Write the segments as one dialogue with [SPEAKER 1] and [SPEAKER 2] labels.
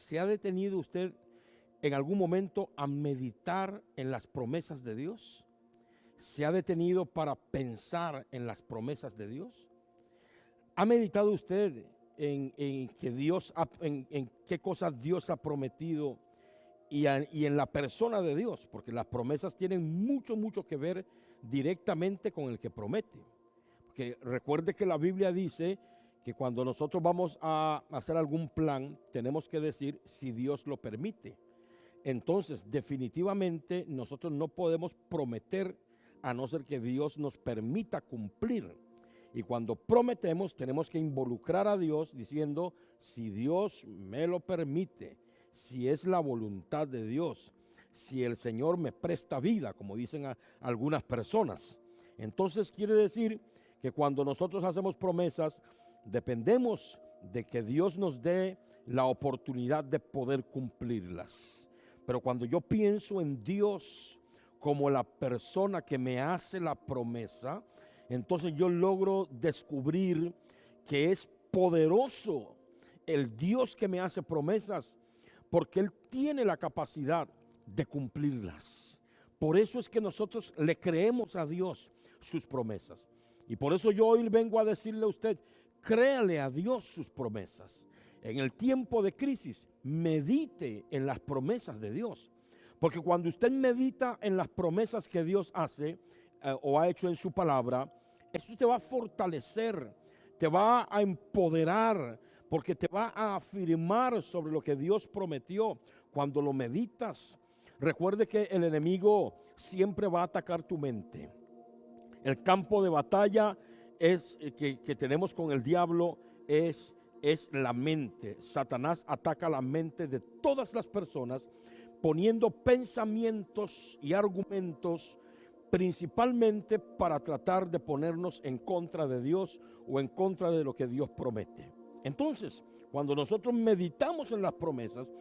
[SPEAKER 1] ¿Se ha detenido usted en algún momento a meditar en las promesas de Dios? ¿Se ha detenido para pensar en las promesas de Dios? ¿Ha meditado usted en que en qué cosas Dios ha prometido y en la persona de Dios? Porque las promesas tienen mucho que ver directamente con el que promete. Porque recuerde que la Biblia dice que cuando nosotros vamos a hacer algún plan, tenemos que decir si Dios lo permite. Entonces, definitivamente nosotros no podemos prometer a no ser que Dios nos permita cumplir. Y cuando prometemos, tenemos que involucrar a Dios diciendo, si Dios me lo permite, si es la voluntad de Dios, si el Señor me presta vida, como dicen algunas personas. Entonces quiere decir que cuando nosotros hacemos promesas, dependemos de que Dios nos dé la oportunidad de poder cumplirlas. Pero cuando yo pienso en Dios como la persona que me hace la promesa, entonces yo logro descubrir que es poderoso el Dios que me hace promesas, porque Él tiene la capacidad de cumplirlas. Por eso es que nosotros le creemos a Dios sus promesas. Y por eso yo hoy vengo a decirle a usted, créale a Dios sus promesas. En el tiempo de crisis, medite en las promesas de Dios. Porque cuando usted medita en las promesas que Dios hace o ha hecho en su palabra, eso te va a fortalecer, te va a empoderar, porque te va a afirmar sobre lo que Dios prometió cuando lo meditas. Recuerde que el enemigo siempre va a atacar tu mente. El campo de batalla que tenemos con el diablo es la mente. Satanás ataca la mente de todas las personas poniendo pensamientos y argumentos principalmente para tratar de ponernos en contra de Dios o en contra de lo que Dios promete. Entonces, cuando nosotros meditamos en las promesas,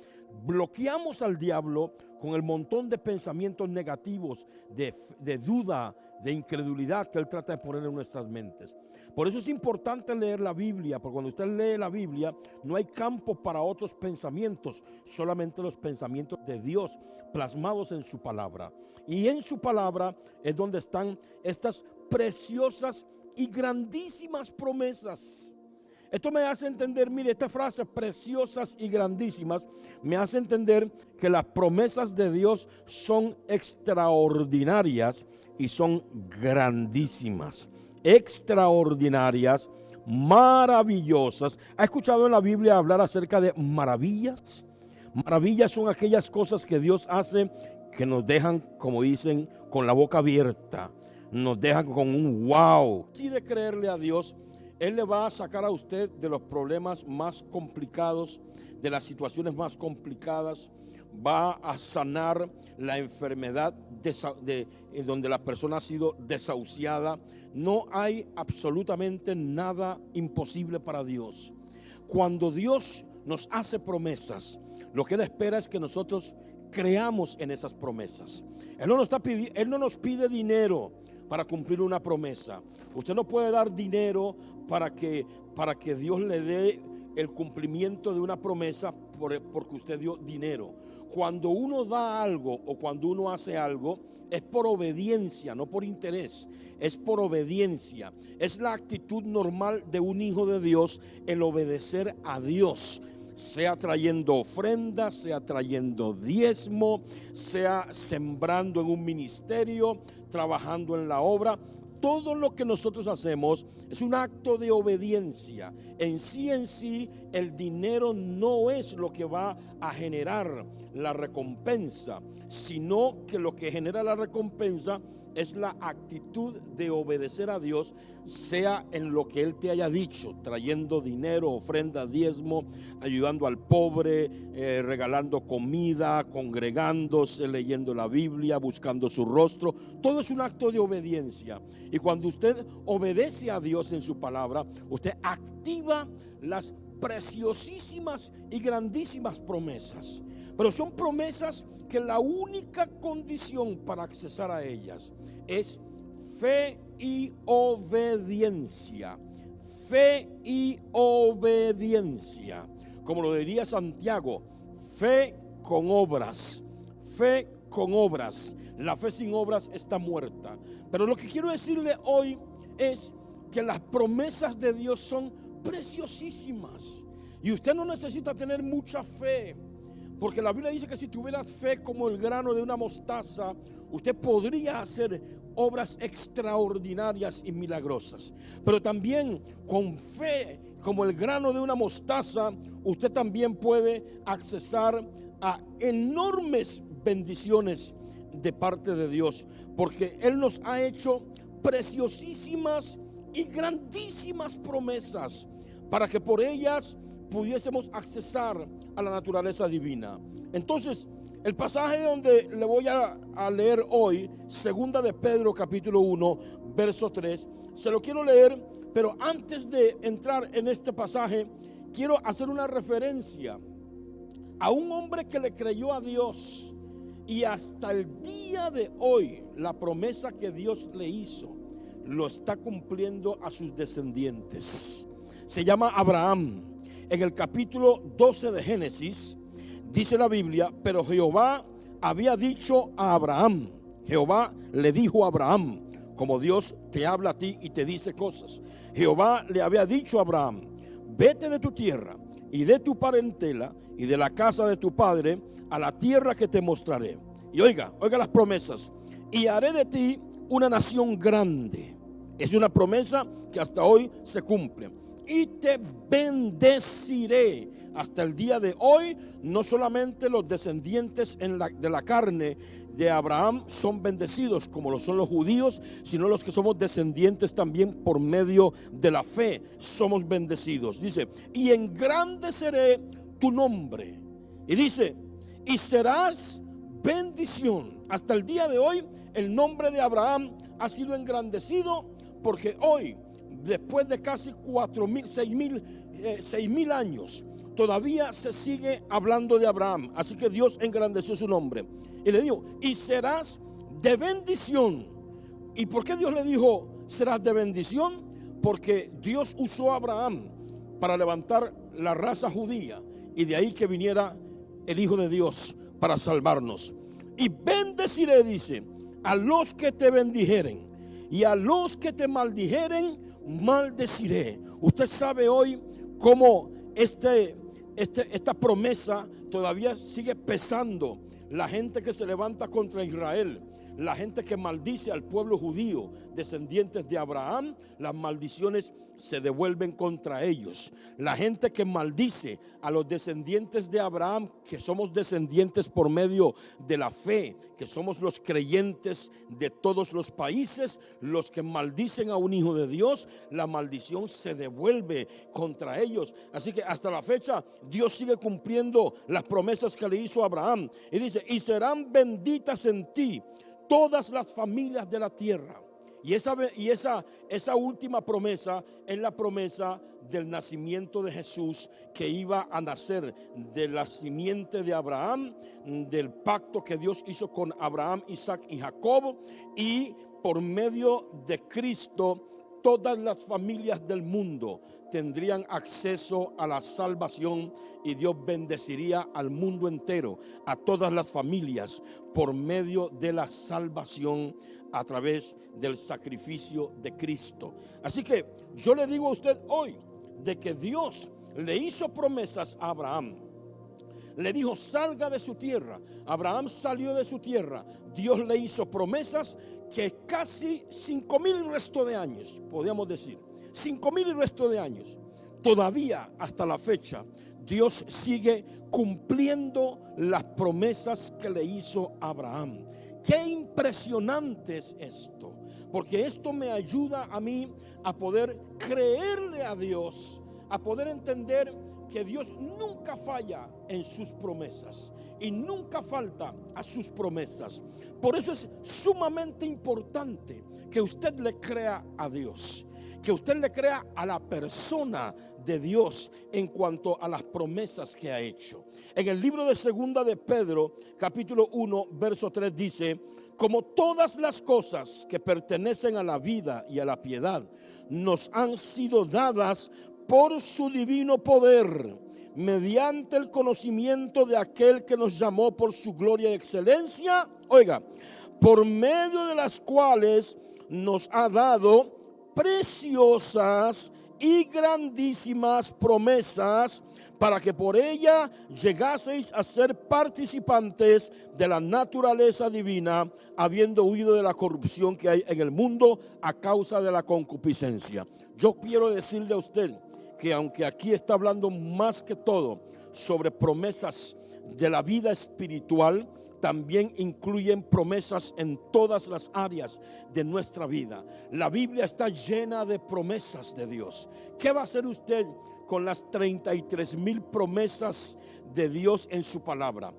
[SPEAKER 1] bloqueamos al diablo con el montón de pensamientos negativos, de duda, de incredulidad que él trata de poner en nuestras mentes. Por eso es importante leer la Biblia, porque cuando usted lee la Biblia no hay campo para otros pensamientos, solamente los pensamientos de Dios plasmados en su palabra. Y en su palabra es donde están estas preciosas y grandísimas promesas. Esto me hace entender, mire, esta frase preciosas y grandísimas me hace entender que las promesas de Dios son extraordinarias y son grandísimas, extraordinarias, maravillosas. ¿Ha escuchado en la Biblia hablar acerca de maravillas? Maravillas son aquellas cosas que Dios hace que nos dejan, como dicen, con la boca abierta, nos dejan con un wow. Si de creerle a Dios, Él le va a sacar a usted de los problemas más complicados, de las situaciones más complicadas, va a sanar la enfermedad donde la persona ha sido desahuciada. No hay absolutamente nada imposible para Dios. Cuando Dios nos hace promesas, lo que Él espera es que nosotros creamos en esas promesas. Él no nos pide dinero para cumplir una promesa. Usted no puede dar dinero para que Dios le dé el cumplimiento de una promesa porque usted dio dinero. Cuando uno da algo o cuando uno hace algo, es por obediencia, no por interés, es por obediencia. Es la actitud normal de un hijo de Dios, el obedecer a Dios. Sea trayendo ofrenda, sea trayendo diezmo, sea sembrando en un ministerio, trabajando en la obra. Todo lo que nosotros hacemos es un acto de obediencia. En sí, el dinero no es lo que va a generar la recompensa, sino que lo que genera la recompensa es la actitud de obedecer a Dios, sea en lo que Él te haya dicho, trayendo dinero, ofrenda, diezmo, ayudando al pobre, regalando comida, congregándose, leyendo la Biblia, buscando su rostro. Todo es un acto de obediencia. Y cuando usted obedece a Dios en su palabra, usted activa las preciosísimas y grandísimas promesas. Pero son promesas que la única condición para accesar a ellas es fe y obediencia. Fe y obediencia. Como lo diría Santiago, fe con obras. Fe con obras. La fe sin obras está muerta. Pero lo que quiero decirle hoy es que las promesas de Dios son preciosísimas. Y usted no necesita tener mucha fe, porque la Biblia dice que si tuvieras fe como el grano de una mostaza, usted podría hacer obras extraordinarias y milagrosas. Pero también con fe como el grano de una mostaza, usted también puede accesar a enormes bendiciones de parte de Dios, porque Él nos ha hecho preciosísimas y grandísimas promesas para que por ellas pudiésemos accesar a la naturaleza divina. Entonces, el pasaje donde le voy a leer hoy, segunda de Pedro capítulo 1, verso 3, se lo quiero leer, pero antes de entrar en este pasaje, quiero hacer una referencia a un hombre que le creyó a Dios y hasta el día de hoy la promesa que Dios le hizo lo está cumpliendo a sus descendientes. Se llama Abraham. En el capítulo 12 de Génesis dice la Biblia: pero Jehová había dicho a Abraham, Jehová le dijo a Abraham, como Dios te habla a ti y te dice cosas. Jehová le había dicho a Abraham: vete de tu tierra y de tu parentela y de la casa de tu padre a la tierra que te mostraré. Y oiga las promesas: y haré de ti una nación grande. Es una promesa que hasta hoy se cumple. Y te bendeciré. Hasta el día de hoy, no solamente los descendientes de la carne de Abraham son bendecidos, como lo son los judíos, sino los que somos descendientes también por medio de la fe somos bendecidos. Dice: y engrandeceré tu nombre. Y dice: y serás bendición. Hasta el día de hoy, el nombre de Abraham ha sido engrandecido, porque hoy, después de casi 6,000 años, todavía se sigue hablando de Abraham. Así que Dios engrandeció su nombre y le dijo: y serás de bendición. ¿Y por qué Dios le dijo serás de bendición? Porque Dios usó a Abraham para levantar la raza judía, y de ahí que viniera el Hijo de Dios para salvarnos. Y bendeciré, dice, a los que te bendijeren, y a los que te maldijeren maldeciré. Usted sabe hoy cómo esta promesa todavía sigue pesando. La gente que se levanta contra Israel, la gente que maldice al pueblo judío, descendientes de Abraham, las maldiciones se devuelven contra ellos. La gente que maldice a los descendientes de Abraham, que somos descendientes por medio de la fe, que somos los creyentes de todos los países, los que maldicen a un hijo de Dios, la maldición se devuelve contra ellos. Así que hasta la fecha Dios sigue cumpliendo las promesas que le hizo a Abraham. Y dice: y serán benditas en ti todas las familias de la tierra. Y esa última promesa es la promesa del nacimiento de Jesús, que iba a nacer de la simiente de Abraham, del pacto que Dios hizo con Abraham, Isaac y Jacob. Y por medio de Cristo, todas las familias del mundo tendrían acceso a la salvación, y Dios bendeciría al mundo entero, a todas las familias, por medio de la salvación a través del sacrificio de Cristo. Así que yo le digo a usted hoy de que Dios le hizo promesas a Abraham. Le dijo: salga de su tierra. Abraham salió de su tierra. Dios le hizo promesas que casi 5,000 y resto de años, podríamos decir, 5,000 y resto de años, todavía hasta la fecha, Dios sigue cumpliendo las promesas que le hizo a Abraham. Qué impresionante es esto, porque esto me ayuda a mí a poder creerle a Dios, a poder entender que Dios nunca falla en sus promesas y nunca falta a sus promesas. Por eso es sumamente importante que usted le crea a Dios, que usted le crea a la persona de Dios en cuanto a las promesas que ha hecho. En el libro de segunda de Pedro, capítulo 1, verso 3 dice: como todas las cosas que pertenecen a la vida y a la piedad nos han sido dadas por su divino poder, mediante el conocimiento de aquel que nos llamó por su gloria y excelencia, oiga, por medio de las cuales nos ha dado preciosas y grandísimas promesas, para que por ella llegaseis a ser participantes de la naturaleza divina, habiendo huido de la corrupción que hay en el mundo a causa de la concupiscencia. Yo quiero decirle a usted que aunque aquí está hablando más que todo sobre promesas de la vida espiritual, también incluyen promesas en todas las áreas de nuestra vida. La Biblia está llena de promesas de Dios. ¿Qué va a hacer usted con las 33,000 promesas de Dios en su palabra?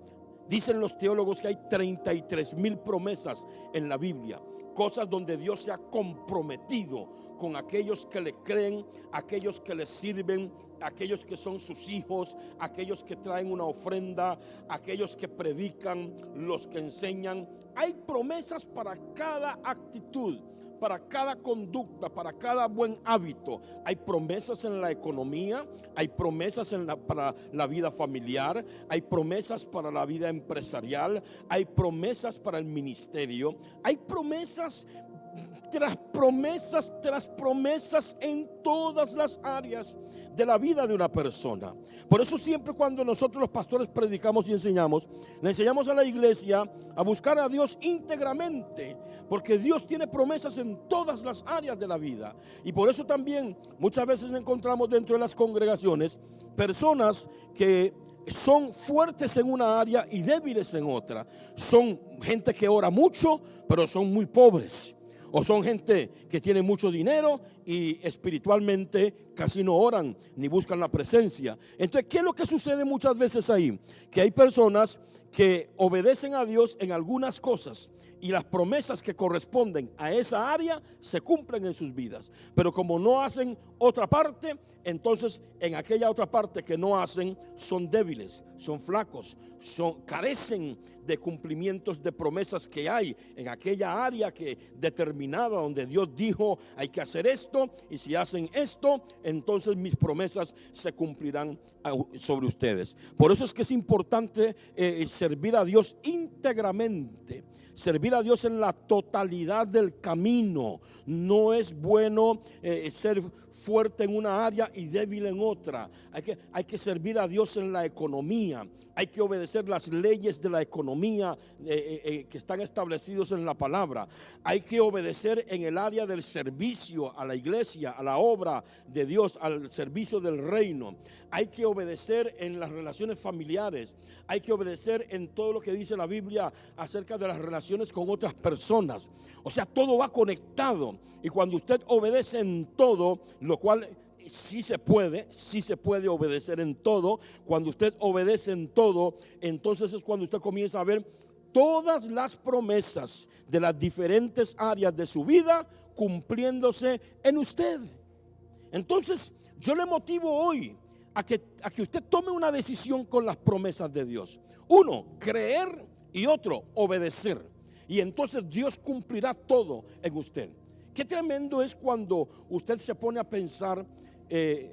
[SPEAKER 1] Dicen los teólogos que hay 33,000 promesas en la Biblia, cosas donde Dios se ha comprometido con aquellos que le creen, aquellos que le sirven, aquellos que son sus hijos, aquellos que traen una ofrenda, aquellos que predican, los que enseñan. Hay promesas para cada actitud, para cada conducta, para cada buen hábito. Hay promesas en la economía, hay promesas para la vida familiar, hay promesas para la vida empresarial, hay promesas para el ministerio, hay promesas tras promesas en todas las áreas de la vida de una persona. Por eso siempre cuando nosotros los pastores predicamos y enseñamos, le enseñamos a la iglesia a buscar a Dios íntegramente, porque Dios tiene promesas en todas las áreas de la vida. Y por eso también muchas veces encontramos dentro de las congregaciones personas que son fuertes en una área y débiles en otra. Son gente que ora mucho, pero son muy pobres. O son gente que tiene mucho dinero y espiritualmente casi no oran ni buscan la presencia. Entonces, ¿qué es lo que sucede muchas veces ahí? Que hay personas que obedecen a Dios en algunas cosas y las promesas que corresponden a esa área se cumplen en sus vidas. Pero como no hacen otra parte, entonces en aquella otra parte que no hacen son débiles, son flacos, carecen de cumplimientos de promesas que hay en aquella área que determinada donde Dios dijo hay que hacer esto, y si hacen esto, entonces mis promesas se cumplirán sobre ustedes. Por eso es que es importante servir a Dios íntegramente. Servir a Dios en la totalidad del camino. No es bueno ser fuerte en una área y débil en otra. Hay que servir a Dios en la economía. Hay que obedecer las leyes de la economía que están establecidos en la palabra. Hay que obedecer en el área del servicio a la iglesia, a la obra de Dios, al servicio del reino. Hay que obedecer en las relaciones familiares. Hay que obedecer en todo lo que dice la Biblia acerca de las relaciones con otras personas. O sea, todo va conectado. Y cuando usted obedece en todo, lo cual sí se puede obedecer en todo. Cuando usted obedece en todo, entonces es cuando usted comienza a ver todas las promesas de las diferentes áreas de su vida cumpliéndose en usted. Entonces yo le motivo hoy a que usted tome una decisión con las promesas de Dios. Uno, creer, y otro, obedecer. Y entonces Dios cumplirá todo en usted. Qué tremendo es cuando usted se pone a pensar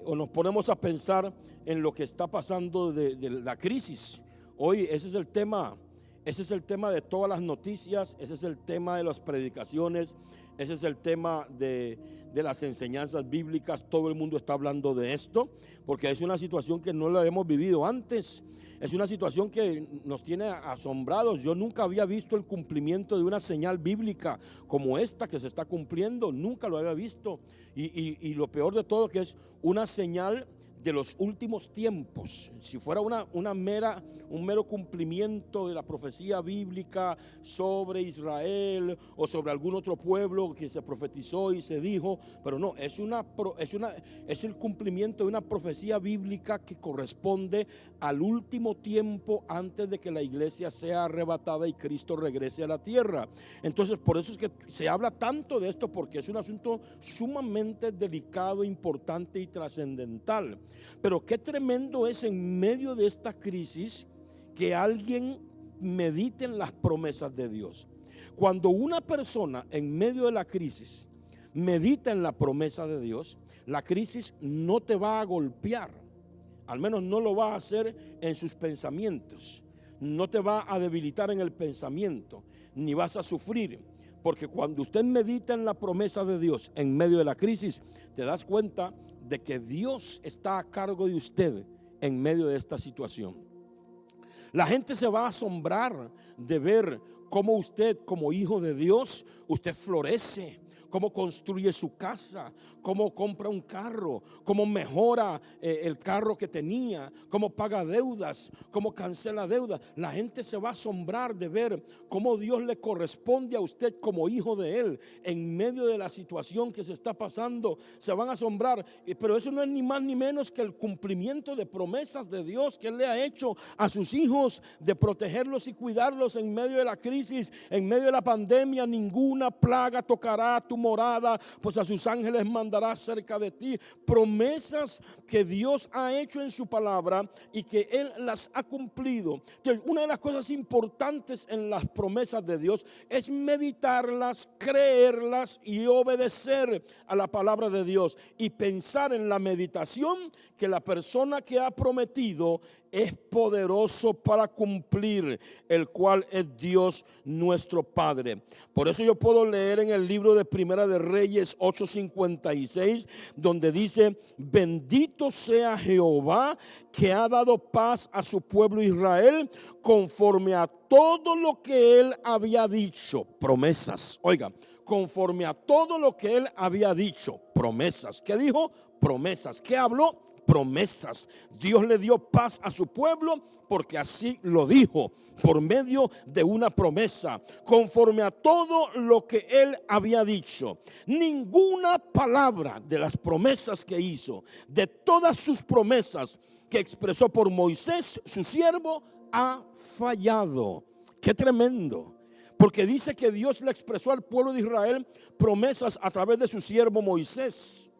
[SPEAKER 1] o nos ponemos a pensar en lo que está pasando de la crisis. Hoy ese es el tema de todas las noticias, ese es el tema de las predicaciones, ese es el tema de las enseñanzas bíblicas. Todo el mundo está hablando de esto porque es una situación que no la hemos vivido antes. Es una situación que nos tiene asombrados. Yo nunca había visto el cumplimiento de una señal bíblica como esta que se está cumpliendo. Nunca lo había visto. Y lo peor de todo, que es una señal de los últimos tiempos. Si fuera un mero cumplimiento de la profecía bíblica sobre Israel o sobre algún otro pueblo que se profetizó y se dijo, pero no, es el cumplimiento de una profecía bíblica que corresponde al último tiempo antes de que la iglesia sea arrebatada y Cristo regrese a la tierra. Entonces, por eso es que se habla tanto de esto, porque es un asunto sumamente delicado, importante y trascendental. Pero qué tremendo es en medio de esta crisis que alguien medite en las promesas de Dios. Cuando una persona en medio de la crisis medita en la promesa de Dios, la crisis no te va a golpear. Al menos no lo va a hacer en sus pensamientos. No te va a debilitar en el pensamiento, ni vas a sufrir. Porque cuando usted medita en la promesa de Dios en medio de la crisis, te das cuenta de que Dios está a cargo de usted en medio de esta situación. La gente se va a asombrar de ver cómo usted, como hijo de Dios, usted florece, cómo construye su casa, cómo compra un carro, cómo mejora el carro que tenía, cómo paga deudas, cómo cancela deudas. La gente se va a asombrar de ver cómo Dios le corresponde a usted como hijo de Él en medio de la situación que se está pasando. Se van a asombrar, pero eso no es ni más ni menos que el cumplimiento de promesas de Dios que Él le ha hecho a sus hijos, de protegerlos y cuidarlos en medio de la crisis, en medio de la pandemia. Ninguna plaga tocará tu morada, pues a sus ángeles mandará cerca de ti. Promesas que Dios ha hecho en su palabra y que Él las ha cumplido. Entonces, una de las cosas importantes en las promesas de Dios es meditarlas, creerlas y obedecer a la palabra de Dios, y pensar en la meditación que la persona que ha prometido es poderoso para cumplir, el cual es Dios nuestro Padre. Por eso yo puedo leer en el libro de Primera de Reyes 8:56, donde dice: bendito sea Jehová, que ha dado paz a su pueblo Israel, conforme a todo lo que él había dicho. Promesas, oiga, conforme a todo lo que él había dicho. Promesas. ¿Qué dijo? Promesas. ¿Qué habló? Promesas. Dios le dio paz a su pueblo porque así lo dijo, por medio de una promesa, conforme a todo lo que él había dicho. Ninguna palabra de las promesas que hizo, de todas sus promesas que expresó por Moisés, su siervo, ha fallado. Qué tremendo. Porque dice que Dios le expresó al pueblo de Israel promesas a través de su siervo Moisés,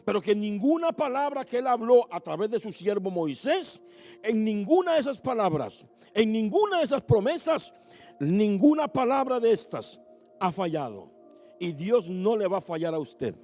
[SPEAKER 1] pero que ninguna palabra que él habló a través de su siervo Moisés, en ninguna de esas palabras, en ninguna de esas promesas, ninguna palabra de estas ha fallado. Y Dios no le va a fallar a usted.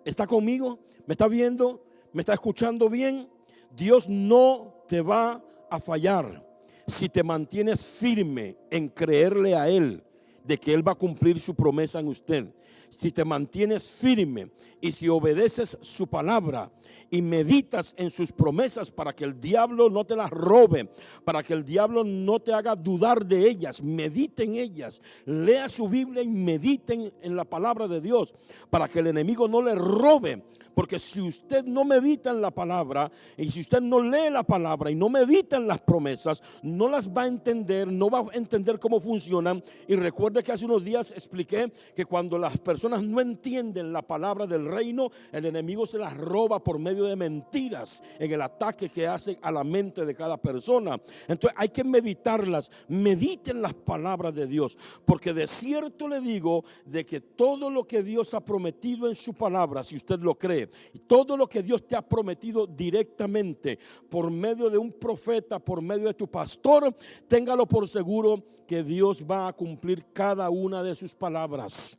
[SPEAKER 1] ¿Está conmigo? ¿Me está viendo? ¿Me está escuchando bien? Dios no te va a fallar si te mantienes firme en creerle a Él de que Él va a cumplir su promesa en usted. Si te mantienes firme y si obedeces su palabra y meditas en sus promesas para que el diablo no te las robe, para que el diablo no te haga dudar de ellas, medite en ellas, lea su Biblia y mediten en la palabra de Dios para que el enemigo no le robe. Porque si usted no medita en la palabra y si usted no lee la palabra y no medita en las promesas, no las va a entender, no va a entender cómo funcionan. Y recuerde que hace unos días expliqué que cuando las personas no entienden la palabra del reino, el enemigo se las roba por medio de mentiras en el ataque que hace a la mente de cada persona. Entonces hay que meditarlas. Mediten las palabras de Dios, porque de cierto le digo de que todo lo que Dios ha prometido en su palabra, si usted lo cree, y todo lo que Dios te ha prometido directamente por medio de un profeta, por medio de tu pastor, téngalo por seguro que Dios va a cumplir cada una de sus palabras.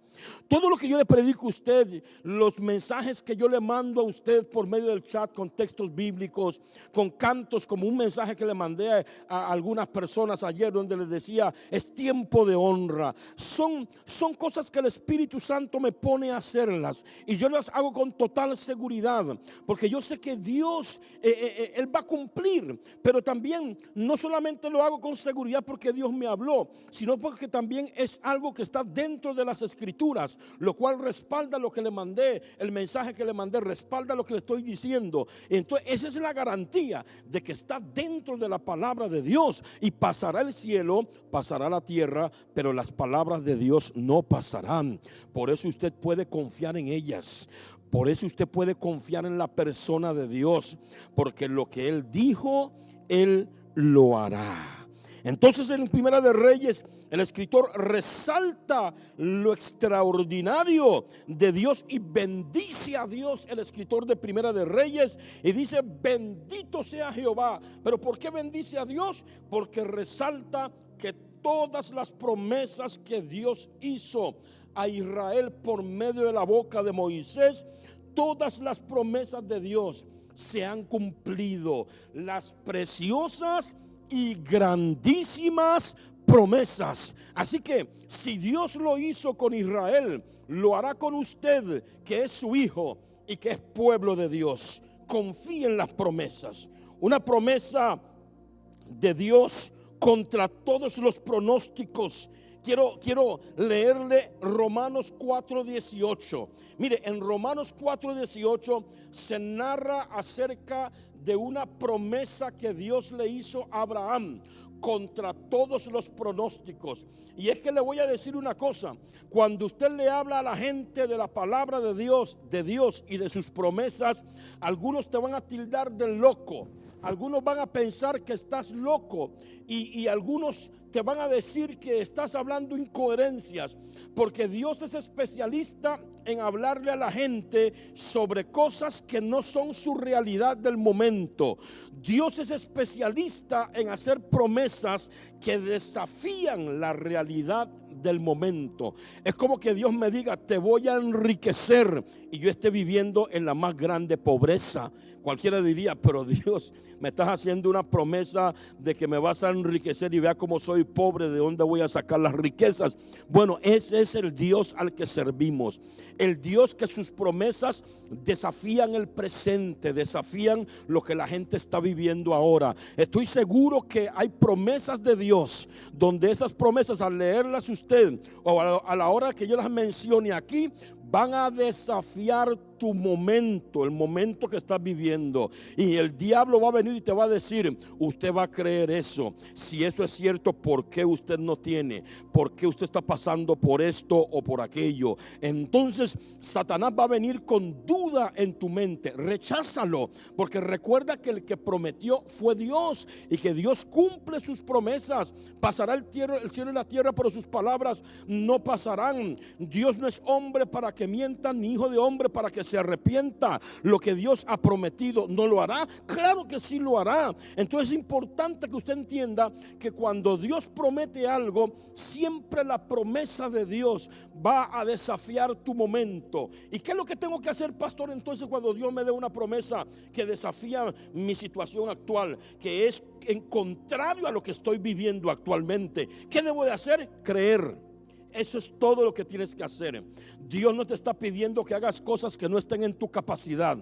[SPEAKER 1] Todo lo que yo le predico a usted, los mensajes que yo le mando a usted por medio del chat con textos bíblicos, con cantos, como un mensaje que le mandé a algunas personas ayer donde les decía: es tiempo de honra. Son cosas que el Espíritu Santo me pone a hacerlas y yo las hago con total seguridad, porque yo sé que Dios, Él va a cumplir. Pero también no solamente lo hago con seguridad porque Dios me habló, sino porque también es algo que está dentro de las Escrituras, lo cual respalda lo que le mandé, el mensaje que le mandé respalda lo que le estoy diciendo. Entonces esa es la garantía de que está dentro de la palabra de Dios. Y pasará el cielo, pasará la tierra, pero las palabras de Dios no pasarán. Por eso usted puede confiar en ellas. Por eso usted puede confiar en la persona de Dios, porque lo que Él dijo, Él lo hará. Entonces en Primera de Reyes el escritor resalta lo extraordinario de Dios y bendice a Dios, el escritor de Primera de Reyes, y dice: bendito sea Jehová. ¿Pero por qué bendice a Dios? Porque resalta que todas las promesas que Dios hizo a Israel por medio de la boca de Moisés, todas las promesas de Dios se han cumplido. Las preciosas y grandísimas promesas. Así que si Dios lo hizo con Israel, lo hará con usted, que es su hijo y que es pueblo de Dios. Confíe en las promesas. Una promesa de Dios contra todos los pronósticos. Quiero leerle Romanos 4:18. Mire, en Romanos 4:18 se narra acerca de una promesa que Dios le hizo a Abraham contra todos los pronósticos. Y es que le voy a decir una cosa: cuando usted le habla a la gente de la palabra de Dios y de sus promesas, algunos te van a tildar de loco. Algunos van a pensar que estás loco y algunos te van a decir que estás hablando incoherencias, porque Dios es especialista en hablarle a la gente sobre cosas que no son su realidad del momento. Dios es especialista en hacer promesas que desafían la realidad del momento. Es como que Dios me diga: te voy a enriquecer, y yo esté viviendo en la más grande pobreza. Cualquiera diría: pero Dios, me estás haciendo una promesa de que me vas a enriquecer y vea cómo soy pobre, ¿de dónde voy a sacar las riquezas? Bueno, ese es el Dios al que servimos. El Dios que sus promesas desafían el presente, desafían lo que la gente está viviendo ahora. Estoy seguro que hay promesas de Dios donde esas promesas, al leerlas usted o a la hora que yo las mencione aquí, van a desafiar tu momento, el momento que estás viviendo. Y el diablo va a venir y te va a decir: usted va a creer eso. Si eso es cierto, ¿por qué usted no tiene? ¿Por qué usted está pasando por esto o por aquello? Entonces Satanás va a venir con duda en tu mente. Recházalo, porque recuerda que el que prometió fue Dios, y que Dios cumple sus promesas. Pasará el cielo y la tierra, pero sus palabras no pasarán. Dios no es hombre para que mienta, ni hijo de hombre para que se arrepienta. Lo que Dios ha prometido, ¿no lo hará? Claro que sí lo hará. Entonces es importante que usted entienda que cuando Dios promete algo, siempre la promesa de Dios va a desafiar tu momento. ¿Y qué es lo que tengo que hacer, pastor, entonces cuando Dios me dé una promesa que desafía mi situación actual, que es en contrario a lo que estoy viviendo actualmente? ¿Qué debo de hacer? Creer. Eso es todo lo que tienes que hacer. Dios no te está pidiendo que hagas cosas que no estén en tu capacidad.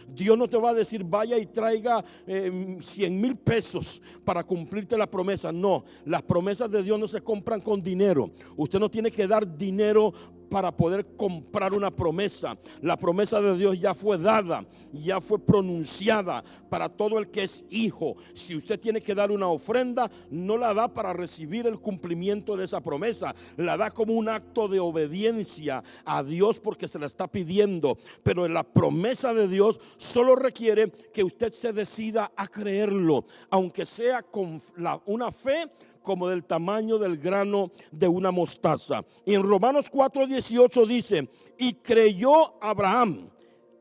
[SPEAKER 1] Dios no te va a decir: vaya y traiga 100,000 pesos para cumplirte la promesa. No, las promesas de Dios no se compran con dinero. Usted no tiene que dar dinero para poder comprar una promesa. La promesa de Dios ya fue dada, ya fue pronunciada para todo el que es hijo. Si usted tiene que dar una ofrenda, no la da para recibir el cumplimiento de esa promesa, la da como un acto de obediencia a Dios porque se la está pidiendo. Pero la promesa de Dios solo requiere que usted se decida a creerlo, aunque sea con una fe como del tamaño del grano de una mostaza. Y en Romanos 4:18 dice: y creyó Abraham.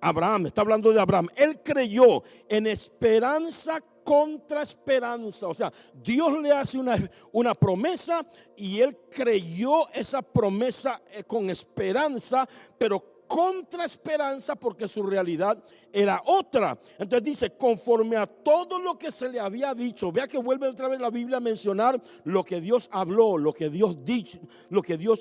[SPEAKER 1] Abraham, está hablando de Abraham. Él creyó en esperanza contra esperanza. O sea, Dios le hace una promesa y él creyó esa promesa con esperanza, pero contra esperanza, porque su realidad era otra. Entonces dice: conforme a todo lo que se le había dicho. Vea que vuelve otra vez la Biblia a mencionar lo que Dios habló, lo que Dios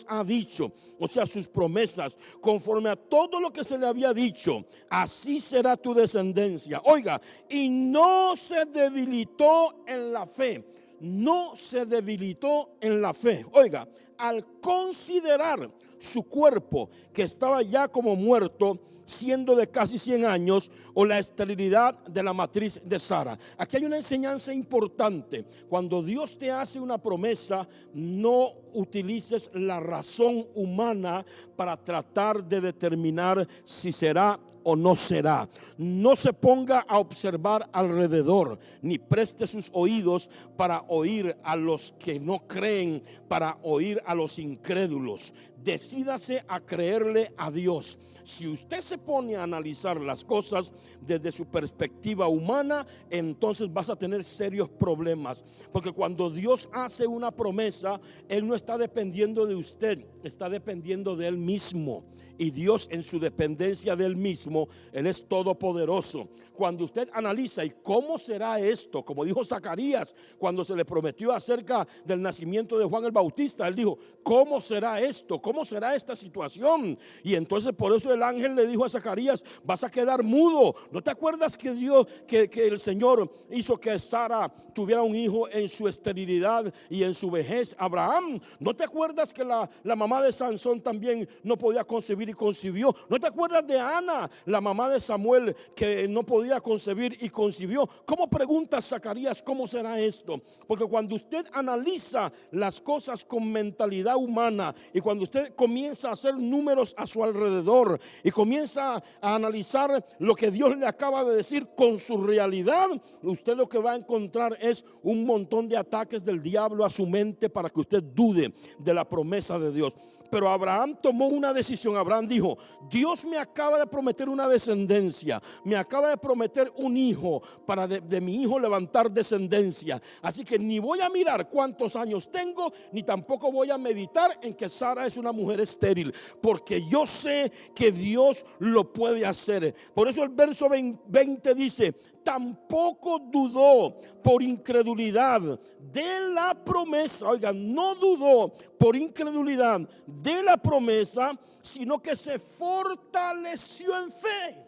[SPEAKER 1] ha dicho, o sea, sus promesas. Conforme a todo lo que se le había dicho, así será tu descendencia. Oiga, y no se debilitó en la fe. No se debilitó en la fe. Oiga, al considerar su cuerpo, que estaba ya como muerto, siendo de casi 100 años, o la esterilidad de la matriz de Sara. Aquí hay una enseñanza importante. Cuando Dios te hace una promesa, no utilices la razón humana para tratar de determinar si será o no será. No se ponga a observar alrededor, ni preste sus oídos para oír a los que no creen, para oír a los incrédulos. decídase a creerle a Dios. Si usted se pone a analizar las cosas desde su perspectiva humana, entonces vas a tener serios problemas. Porque cuando Dios hace una promesa, Él no está dependiendo de usted, está dependiendo de Él mismo. Y Dios, en su dependencia de Él mismo, Él es todopoderoso. Cuando usted analiza, ¿y cómo será esto? Como dijo Zacarías cuando se le prometió acerca del nacimiento de Juan el Bautista, él dijo, ¿cómo será esto? ¿Cómo será esta situación? Y entonces por eso el ángel le dijo a Zacarías, vas a quedar mudo. ¿No te acuerdas que Dios, que el Señor hizo que Sara tuviera un hijo en su esterilidad y en su vejez? Abraham, ¿no te acuerdas que la mamá de Sansón también no podía concebir y concibió? ¿No te acuerdas de Ana, la mamá de Samuel, que no podía concebir y concibió? ¿Cómo preguntas, Zacarías, cómo será esto? Porque cuando usted analiza las cosas con mentalidad humana y cuando usted comienza a hacer números a su alrededor y comienza a analizar lo que Dios le acaba de decir con su realidad, usted lo que va a encontrar es un montón de ataques del diablo a su mente para que usted dude de la promesa de Dios. Pero Abraham tomó una decisión. Abraham dijo, Dios me acaba de prometer una descendencia, me acaba de prometer un hijo, para de mi hijo levantar descendencia. Así que ni voy a mirar cuántos años tengo, ni tampoco voy a meditar en que Sara es una mujer estéril, porque yo sé que Dios lo puede hacer. Por eso el verso 20 dice, tampoco dudó por incredulidad de la promesa. Oigan, no dudó por incredulidad de la promesa, sino que se fortaleció en fe.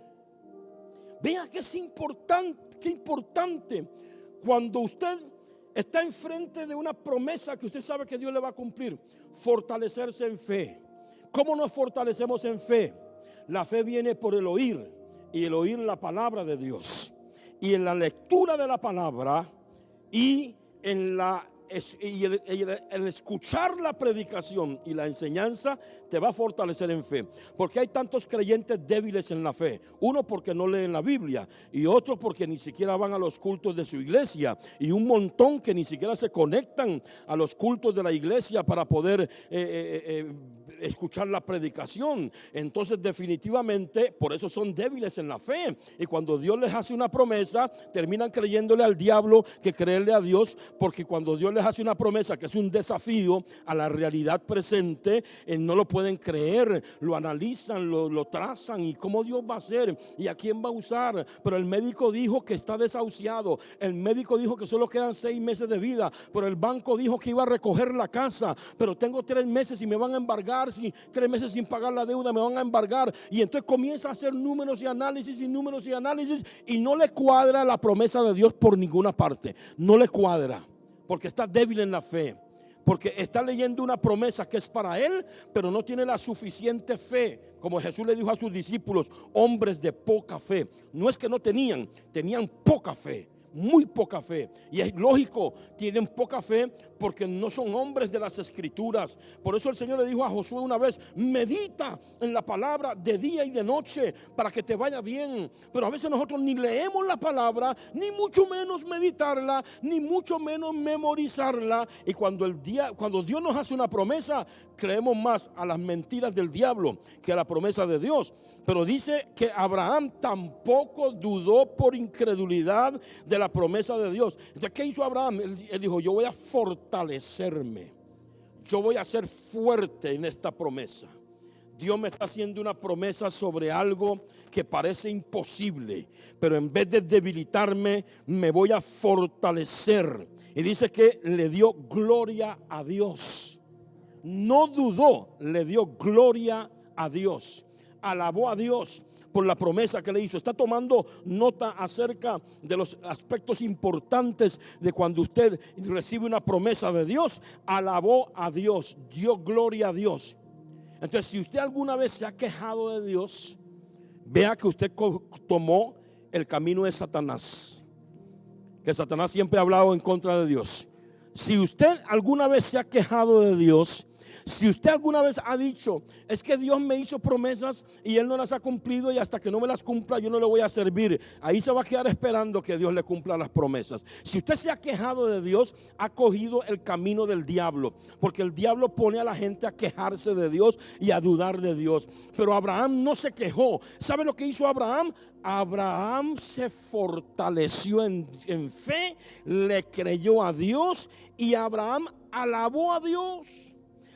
[SPEAKER 1] Vea que es importante, qué importante cuando usted está enfrente de una promesa que usted sabe que Dios le va a cumplir, fortalecerse en fe. ¿Cómo nos fortalecemos en fe? La fe viene por el oír, y el oír la palabra de Dios. Y en la lectura de la palabra y en el escuchar la predicación y la enseñanza te va a fortalecer en fe. Porque hay tantos creyentes débiles en la fe. Uno porque no leen la Biblia, y otro porque ni siquiera van a los cultos de su iglesia, y un montón que ni siquiera se conectan a los cultos de la iglesia para poder escuchar la predicación. Entonces definitivamente por eso son débiles en la fe, y cuando Dios les hace una promesa terminan creyéndole al diablo que creerle a Dios, porque cuando Dios les hace una promesa que es un desafío a la realidad presente, no lo pueden creer, lo analizan, lo trazan, y cómo Dios va a hacer y a quién va a usar. Pero el médico dijo que está desahuciado, el médico dijo que solo quedan 6 meses de vida, pero el banco dijo que iba a recoger la casa, pero tengo 3 meses y me van a embargar, si 3 meses sin pagar la deuda me van a embargar. Y entonces comienza a hacer números y análisis y números y análisis, y no le cuadra la promesa de Dios por ninguna parte. No le cuadra porque está débil en la fe, porque está leyendo una promesa que es para él, pero no tiene la suficiente fe. Como Jesús le dijo a sus discípulos, hombres de poca fe. No es que no tenían poca fe, muy poca fe. Y es lógico, tienen poca fe porque no son hombres de las escrituras. Por eso el Señor le dijo a Josué una vez, medita en la palabra de día y de noche para que te vaya bien. Pero a veces nosotros ni leemos la palabra, ni mucho menos meditarla, ni mucho menos memorizarla. Y cuando Dios nos hace una promesa, creemos más a las mentiras del diablo que a la promesa de Dios. Pero dice que Abraham tampoco dudó por incredulidad de la promesa de Dios. Entonces, ¿qué hizo Abraham? Él dijo, yo voy a fortalecerme, yo voy a ser fuerte en esta promesa. Dios me está haciendo una promesa sobre algo que parece imposible, pero en vez de debilitarme, me voy a fortalecer. Y dice que le dio gloria a Dios. No dudó, le dio gloria a Dios. Alabó a Dios por la promesa que le hizo. Está tomando nota acerca de los aspectos importantes de cuando usted recibe una promesa de Dios. Alabó a Dios, dio gloria a Dios. Entonces, si usted alguna vez se ha quejado de Dios, vea que usted tomó el camino de Satanás, que Satanás siempre ha hablado en contra de Dios. Si usted alguna vez se ha quejado de Dios, Si usted alguna vez ha dicho, es que Dios me hizo promesas y Él no las ha cumplido, y hasta que no me las cumpla yo no le voy a servir, ahí se va a quedar esperando que Dios le cumpla las promesas. Si usted se ha quejado de Dios, ha cogido el camino del diablo, porque el diablo pone a la gente a quejarse de Dios y a dudar de Dios. Pero Abraham no se quejó. ¿Sabe lo que hizo Abraham? Abraham se fortaleció en fe, le creyó a Dios, y Abraham alabó a Dios,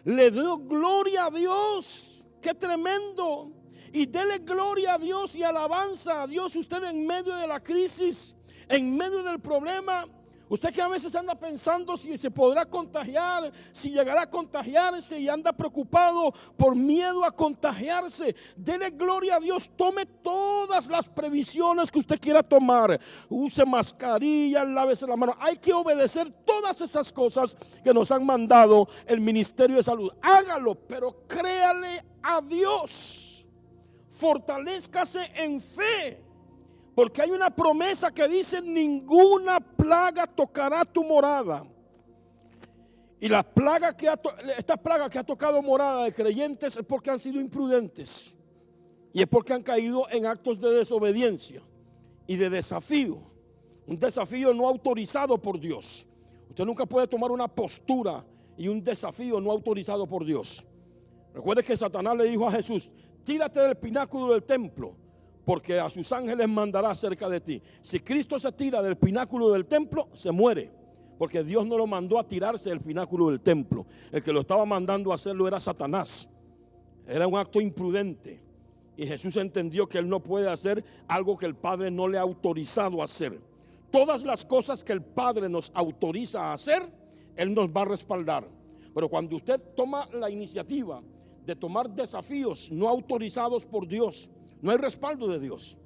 [SPEAKER 1] le dio gloria a Dios. ¡Qué tremendo! Y dele gloria a Dios y alabanza a Dios usted en medio de la crisis, en medio del problema. Usted que a veces anda pensando si se podrá contagiar, si llegará a contagiarse, y anda preocupado por miedo a contagiarse, dele gloria a Dios. Tome todas las previsiones que usted quiera tomar. Use mascarilla, lávese la mano. Hay que obedecer todas esas cosas que nos han mandado el Ministerio de Salud. Hágalo, pero créale a Dios. Fortalézcase en fe. Porque hay una promesa que dice: ninguna plaga tocará tu morada. Y esta plaga que ha tocado morada de creyentes es porque han sido imprudentes. Y es porque han caído en actos de desobediencia y de desafío. Un desafío no autorizado por Dios. Usted nunca puede tomar una postura y un desafío no autorizado por Dios. Recuerde que Satanás le dijo a Jesús: tírate del pináculo del templo, porque a sus ángeles mandará cerca de ti. Si Cristo se tira del pináculo del templo, se muere, porque Dios no lo mandó a tirarse del pináculo del templo. El que lo estaba mandando a hacerlo era Satanás. Era un acto imprudente, y Jesús entendió que Él no puede hacer algo que el Padre no le ha autorizado a hacer. Todas las cosas que el Padre nos autoriza a hacer, Él nos va a respaldar. Pero cuando usted toma la iniciativa de tomar desafíos no autorizados por Dios, no hay respaldo de Dios.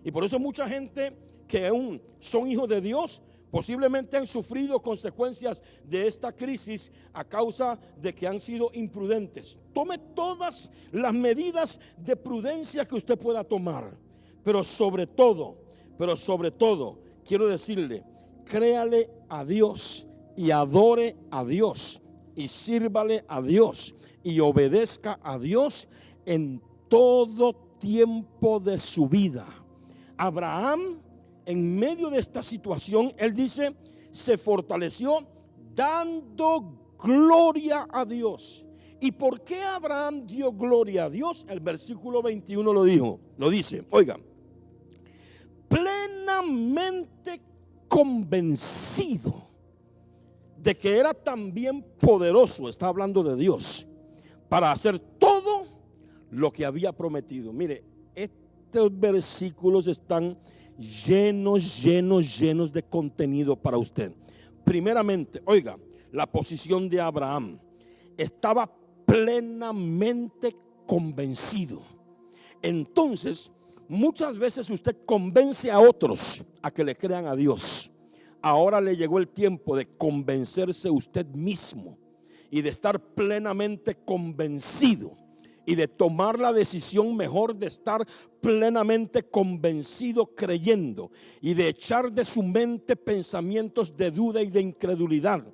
[SPEAKER 1] Y por eso mucha gente que aún son hijos de Dios posiblemente han sufrido consecuencias de esta crisis a causa de que han sido imprudentes. Tome todas las medidas de prudencia que usted pueda tomar, pero sobre todo, quiero decirle: créale a Dios y adore a Dios y sírvale a Dios y obedezca a Dios en todo tiempo de su vida. Abraham, en medio de esta situación, él dice, se fortaleció dando gloria a Dios. ¿Y por qué Abraham dio gloria a Dios? El versículo 21 lo dice, oigan: plenamente convencido de que era también poderoso, está hablando de Dios, para hacer todo lo que había prometido. Mire, estos versículos están llenos de contenido para usted. Primeramente, oiga, la posición de Abraham: estaba plenamente convencido. Entonces, muchas veces usted convence a otros a que le crean a Dios. Ahora le llegó el tiempo de convencerse usted mismo y de estar plenamente convencido, y de tomar la decisión mejor de estar plenamente convencido, creyendo, y de echar de su mente pensamientos de duda y de incredulidad,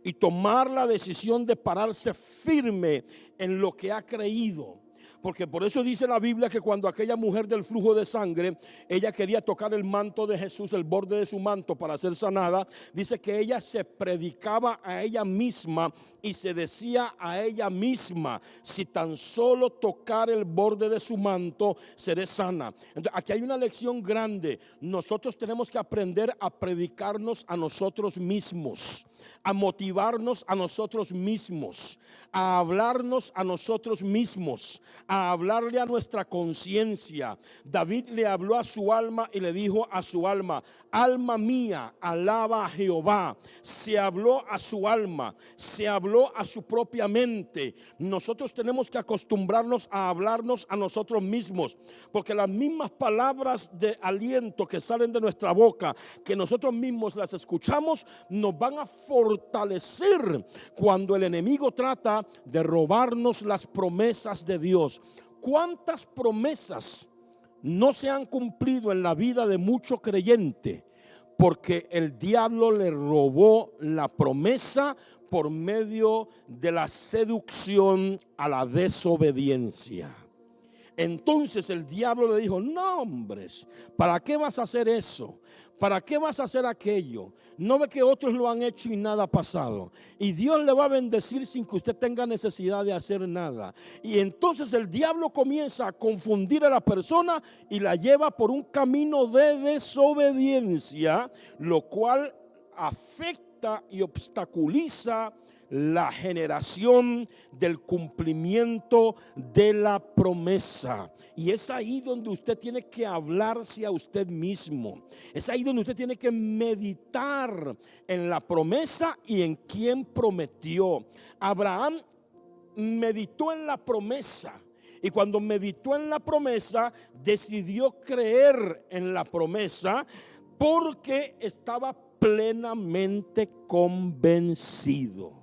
[SPEAKER 1] y tomar la decisión de pararse firme en lo que ha creído. Porque por eso dice la Biblia que cuando aquella mujer del flujo de sangre, ella quería tocar el manto de Jesús, el borde de su manto, para ser sanada, dice que ella se predicaba a ella misma y se decía a ella misma: si tan solo tocar el borde de su manto, seré sana. Entonces, aquí hay una lección grande. Nosotros tenemos que aprender a predicarnos a nosotros mismos, a motivarnos a nosotros mismos, a hablarnos a nosotros mismos, a hablarle a nuestra conciencia. David le habló a su alma y le dijo a su alma: alma mía, alaba a Jehová. Se habló a su alma, se habló a su propia mente. Nosotros tenemos que acostumbrarnos a hablarnos a nosotros mismos, porque las mismas palabras de aliento que salen de nuestra boca, que nosotros mismos las escuchamos, nos van a fortalecer cuando el enemigo trata de robarnos las promesas de Dios. ¿Cuántas promesas no se han cumplido en la vida de mucho creyente? Porque el diablo le robó la promesa por medio de la seducción a la desobediencia. Entonces el diablo le dijo: no, hombres, ¿para qué vas a hacer eso? ¿Para qué vas a hacer aquello? ¿No ve que otros lo han hecho y nada ha pasado? Y Dios le va a bendecir sin que usted tenga necesidad de hacer nada. Y entonces el diablo comienza a confundir a la persona y la lleva por un camino de desobediencia, lo cual afecta y obstaculiza la generación del cumplimiento de la promesa. Y es ahí donde usted tiene que hablarse a usted mismo. Es ahí donde usted tiene que meditar en la promesa y en quién prometió. Abraham meditó en la promesa. Y cuando meditó en la promesa, decidió creer en la promesa porque estaba plenamente convencido.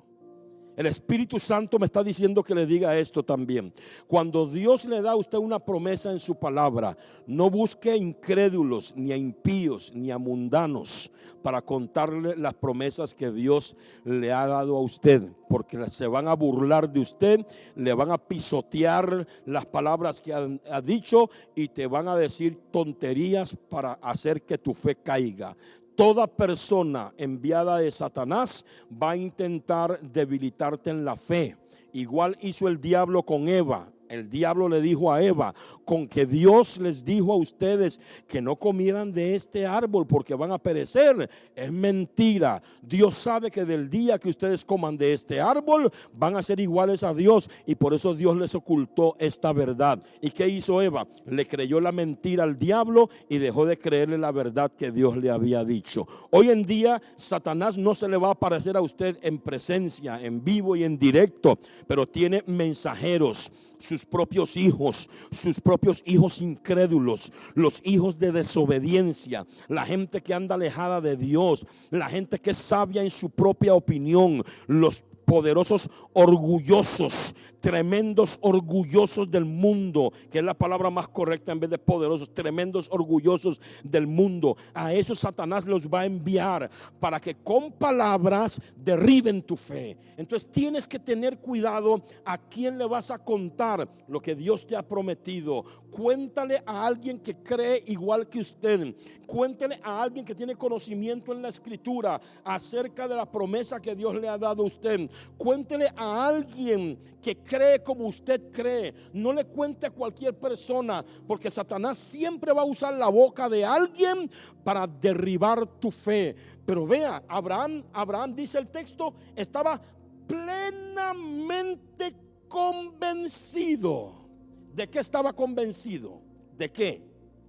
[SPEAKER 1] El Espíritu Santo me está diciendo que le diga esto también. Cuando Dios le da a usted una promesa en su palabra, no busque a incrédulos, ni a impíos, ni a mundanos para contarle las promesas que Dios le ha dado a usted, porque se van a burlar de usted, le van a pisotear las palabras que ha dicho y te van a decir tonterías para hacer que tu fe caiga. Toda persona enviada de Satanás va a intentar debilitarte en la fe. Igual hizo el diablo con Eva. El diablo le dijo a Eva: con que Dios les dijo a ustedes que no comieran de este árbol porque van a perecer. Es mentira. Dios sabe que del día que ustedes coman de este árbol van a ser iguales a Dios, y por eso Dios les ocultó esta verdad. ¿Y qué hizo Eva? Le creyó la mentira al diablo y dejó de creerle la verdad que Dios le había dicho. Hoy en día Satanás no se le va a aparecer a usted en presencia, en vivo y en directo, pero tiene mensajeros, sus propios hijos incrédulos, los hijos de desobediencia, la gente que anda alejada de Dios, la gente que es sabia en su propia opinión, los poderosos orgullosos, tremendos orgullosos del mundo, que es la palabra más correcta en vez de poderosos, tremendos orgullosos del mundo. A esos Satanás los va a enviar para que con palabras derriben tu fe. Entonces tienes que tener cuidado a quién le vas a contar lo que Dios te ha prometido. Cuéntale a alguien que cree igual que usted. Cuéntale a alguien que tiene conocimiento en la escritura acerca de la promesa que Dios le ha dado a usted. Cuéntele a alguien que cree como usted cree. No le cuente a cualquier persona, porque Satanás siempre va a usar la boca de alguien para derribar tu fe. Pero vea, Abraham dice el texto, estaba plenamente convencido. ¿De qué estaba convencido? ¿De qué?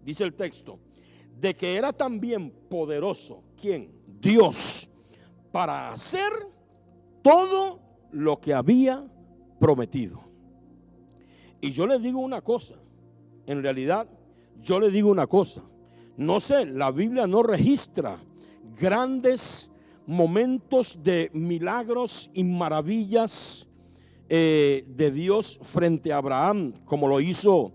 [SPEAKER 1] Dice el texto, de que era también poderoso. ¿Quién? Dios, para hacer todo lo que había prometido. Y yo le digo una cosa, en realidad yo le digo una cosa, no sé, la Biblia no registra grandes momentos de milagros y maravillas de Dios frente a Abraham, como lo hizo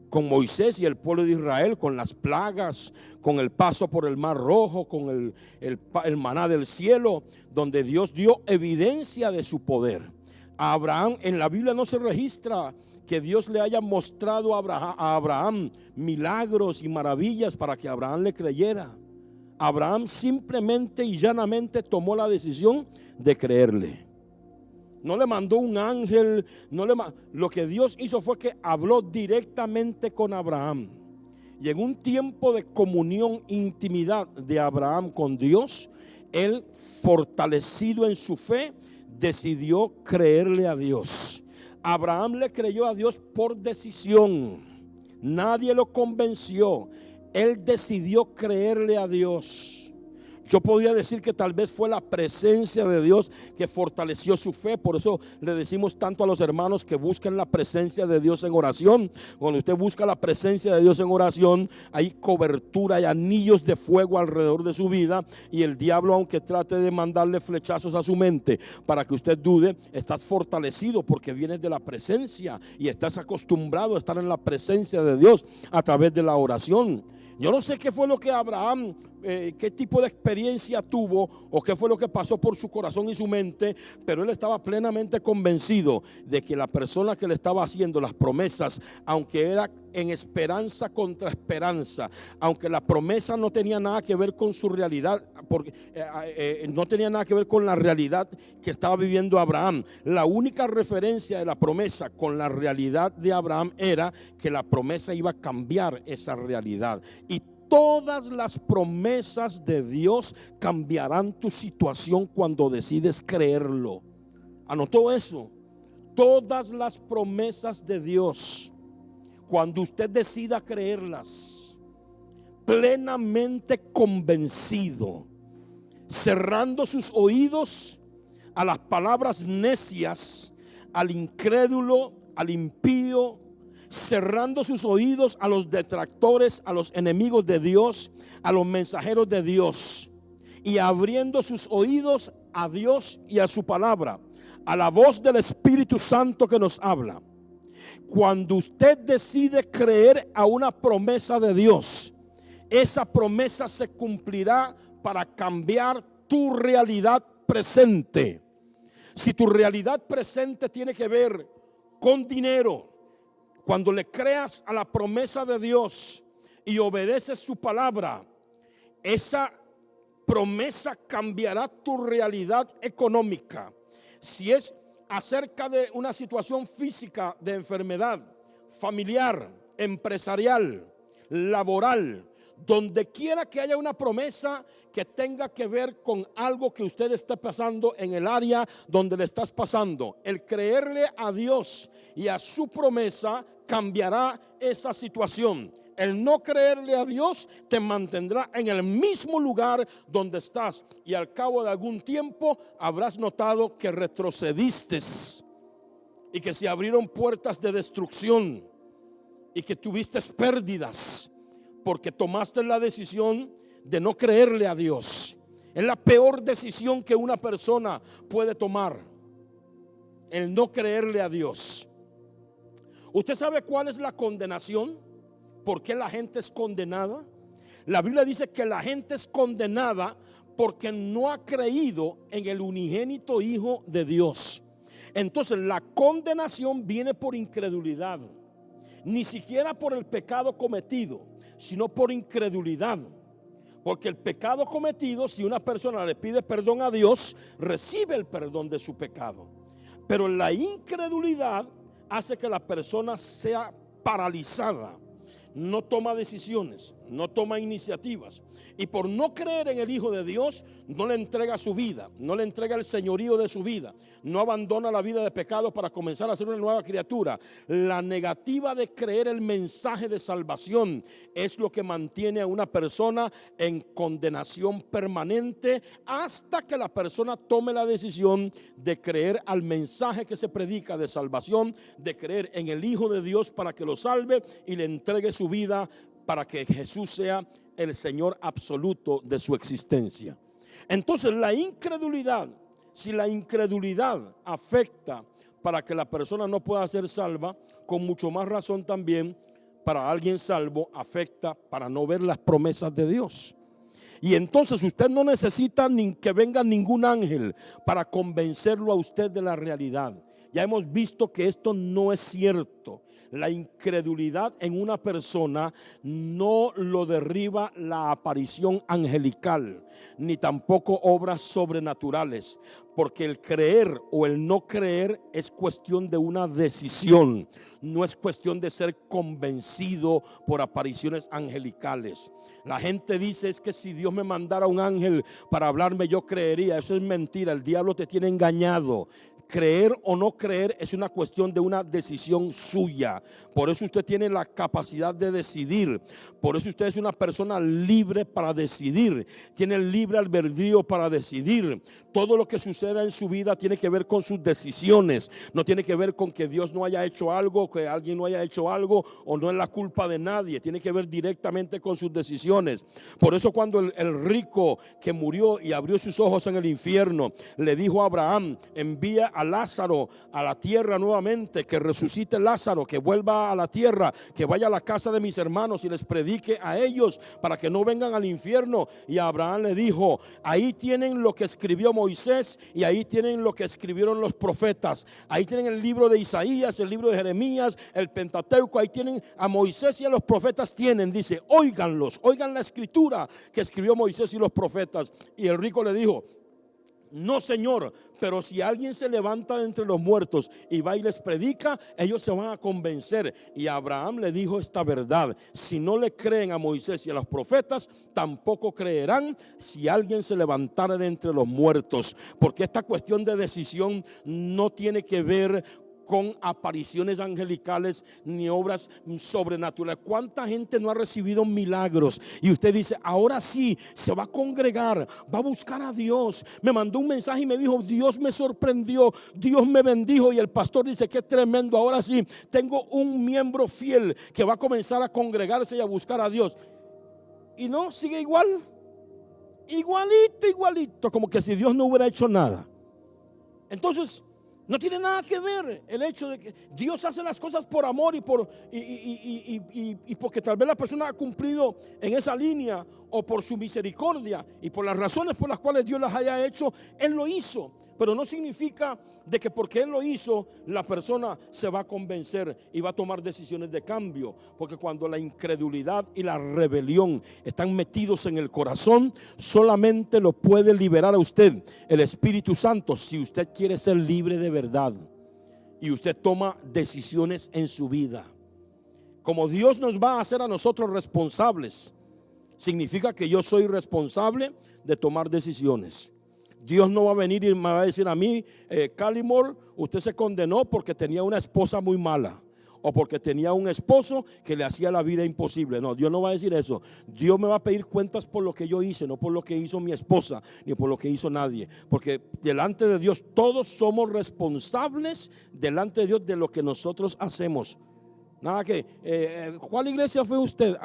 [SPEAKER 1] con Moisés y el pueblo de Israel, con las plagas, con el paso por el Mar Rojo, con el maná del cielo, donde Dios dio evidencia de su poder. A Abraham, en la Biblia no se registra que Dios le haya mostrado a Abraham milagros y maravillas para que Abraham le creyera. Abraham simplemente y llanamente tomó la decisión de creerle. No le mandó un ángel, lo que Dios hizo fue que habló directamente con Abraham. Y en un tiempo de comunión e intimidad de Abraham con Dios, él, fortalecido en su fe, decidió creerle a Dios. Abraham le creyó a Dios por decisión. Nadie lo convenció. Él decidió creerle a Dios. Yo podría decir que tal vez fue la presencia de Dios que fortaleció su fe. Por eso le decimos tanto a los hermanos que busquen la presencia de Dios en oración. Cuando usted busca la presencia de Dios en oración, hay cobertura y anillos de fuego alrededor de su vida. Y el diablo, aunque trate de mandarle flechazos a su mente para que usted dude, estás fortalecido porque vienes de la presencia y estás acostumbrado a estar en la presencia de Dios a través de la oración. Yo no sé qué fue lo que Abraham, qué tipo de experiencia tuvo o qué fue lo que pasó por su corazón y su mente, pero él estaba plenamente convencido de que la persona que le estaba haciendo las promesas, aunque era en esperanza contra esperanza, aunque la promesa no tenía nada que ver con su realidad, porque no tenía nada que ver con la realidad que estaba viviendo Abraham. La única referencia de la promesa con la realidad de Abraham era que la promesa iba a cambiar esa realidad. Y todas las promesas de Dios cambiarán tu situación cuando decides creerlo. ¿Anotó eso? Todas las promesas de Dios, cuando usted decida creerlas, plenamente convencido, cerrando sus oídos a las palabras necias, al incrédulo, al impío, cerrando sus oídos a los detractores, a los enemigos de Dios, a los mensajeros de Dios, y abriendo sus oídos a Dios y a su palabra, a la voz del Espíritu Santo que nos habla. Cuando usted decide creer a una promesa de Dios, esa promesa se cumplirá para cambiar tu realidad presente. Si tu realidad presente tiene que ver con dinero, cuando le creas a la promesa de Dios y obedeces su palabra, esa promesa cambiará tu realidad económica. Si es acerca de una situación física de enfermedad, familiar, empresarial, laboral, donde quiera que haya una promesa que tenga que ver con algo que usted está pasando en el área donde le estás pasando, el creerle a Dios y a su promesa cambiará esa situación. El no creerle a Dios te mantendrá en el mismo lugar donde estás, y al cabo de algún tiempo habrás notado que retrocediste y que se abrieron puertas de destrucción y que tuviste pérdidas porque tomaste la decisión de no creerle a Dios. Es la peor decisión que una persona puede tomar, el no creerle a Dios. ¿Usted sabe cuál es la condenación? ¿Por qué la gente es condenada? La Biblia dice que la gente es condenada porque no ha creído en el unigénito Hijo de Dios. Entonces la condenación viene por incredulidad, ni siquiera por el pecado cometido, sino por incredulidad. Porque el pecado cometido, si una persona le pide perdón a Dios, recibe el perdón de su pecado. Pero la incredulidad hace que la persona sea paralizada, no toma decisiones, no toma iniciativas, y por no creer en el Hijo de Dios no le entrega su vida, no le entrega el señorío de su vida, no abandona la vida de pecado para comenzar a ser una nueva criatura. La negativa de creer el mensaje de salvación es lo que mantiene a una persona en condenación permanente hasta que la persona tome la decisión de creer al mensaje que se predica de salvación, de creer en el Hijo de Dios para que lo salve y le entregue su vida para que Jesús sea el Señor absoluto de su existencia. Entonces la incredulidad, si la incredulidad afecta para que la persona no pueda ser salva, con mucho más razón también para alguien salvo afecta para no ver las promesas de Dios. Y entonces usted no necesita ni que venga ningún ángel para convencerlo a usted de la realidad. Ya hemos visto que esto no es cierto. La incredulidad en una persona no lo derriba la aparición angelical, ni tampoco obras sobrenaturales, porque el creer o el no creer es cuestión de una decisión, no es cuestión de ser convencido por apariciones angelicales. La gente dice, es que si Dios me mandara un ángel para hablarme yo creería. Eso es mentira, el diablo te tiene engañado. Creer o no creer es una cuestión de una decisión suya. Por eso usted tiene la capacidad de decidir. Por eso usted es una persona libre para decidir. Tiene el libre albedrío para decidir. Todo lo que suceda en su vida tiene que ver con sus decisiones. No tiene que ver con que Dios no haya hecho algo, que alguien no haya hecho algo, o no es la culpa de nadie. Tiene que ver directamente con sus decisiones. Por eso cuando el rico que murió y abrió sus ojos en el infierno le dijo a Abraham, envía a Lázaro a la tierra nuevamente, que resucite Lázaro, que vuelva a la tierra, que vaya a la casa de mis hermanos y les predique a ellos para que no vengan al infierno. Y Abraham le dijo: ahí tienen lo que escribió Moisés y ahí tienen lo que escribieron los profetas. Ahí tienen el libro de Isaías, el libro de Jeremías, el Pentateuco. Ahí tienen a Moisés y a los profetas. Dice: óiganlos, oigan la escritura que escribió Moisés y los profetas. Y el rico le dijo: no, Señor, pero si alguien se levanta de entre los muertos y va y les predica, ellos se van a convencer. Y Abraham le dijo esta verdad: si no le creen a Moisés y a los profetas, tampoco creerán si alguien se levantara de entre los muertos. Porque esta cuestión de decisión no tiene que ver con apariciones angelicales ni obras sobrenaturales. ¿Cuánta gente no ha recibido milagros? Y usted dice: ahora sí, se va a congregar, va a buscar a Dios. Me mandó un mensaje y me dijo: Dios me sorprendió, Dios me bendijo. Y el pastor dice: qué tremendo, ahora sí, tengo un miembro fiel que va a comenzar a congregarse y a buscar a Dios. Y no, sigue igual, igualito, como que si Dios no hubiera hecho nada. Entonces, no tiene nada que ver el hecho de que Dios hace las cosas por amor y porque tal vez la persona ha cumplido en esa línea, o por su misericordia y por las razones por las cuales Dios las haya hecho. Él lo hizo, pero no significa de que porque Él lo hizo la persona se va a convencer y va a tomar decisiones de cambio. Porque cuando la incredulidad y la rebelión están metidos en el corazón, solamente lo puede liberar a usted el Espíritu Santo, si usted quiere ser libre de verdad y usted toma decisiones en su vida. Como Dios nos va a hacer a nosotros responsables, significa que yo soy responsable de tomar decisiones. Dios no va a venir y me va a decir a mí: Calimore, usted se condenó porque tenía una esposa muy mala, o porque tenía un esposo que le hacía la vida imposible. No, Dios no va a decir eso. Dios me va a pedir cuentas por lo que yo hice, no por lo que hizo mi esposa, ni por lo que hizo nadie. Porque delante de Dios todos somos responsables delante de Dios de lo que nosotros hacemos. Nada que, ¿cuál iglesia fue usted?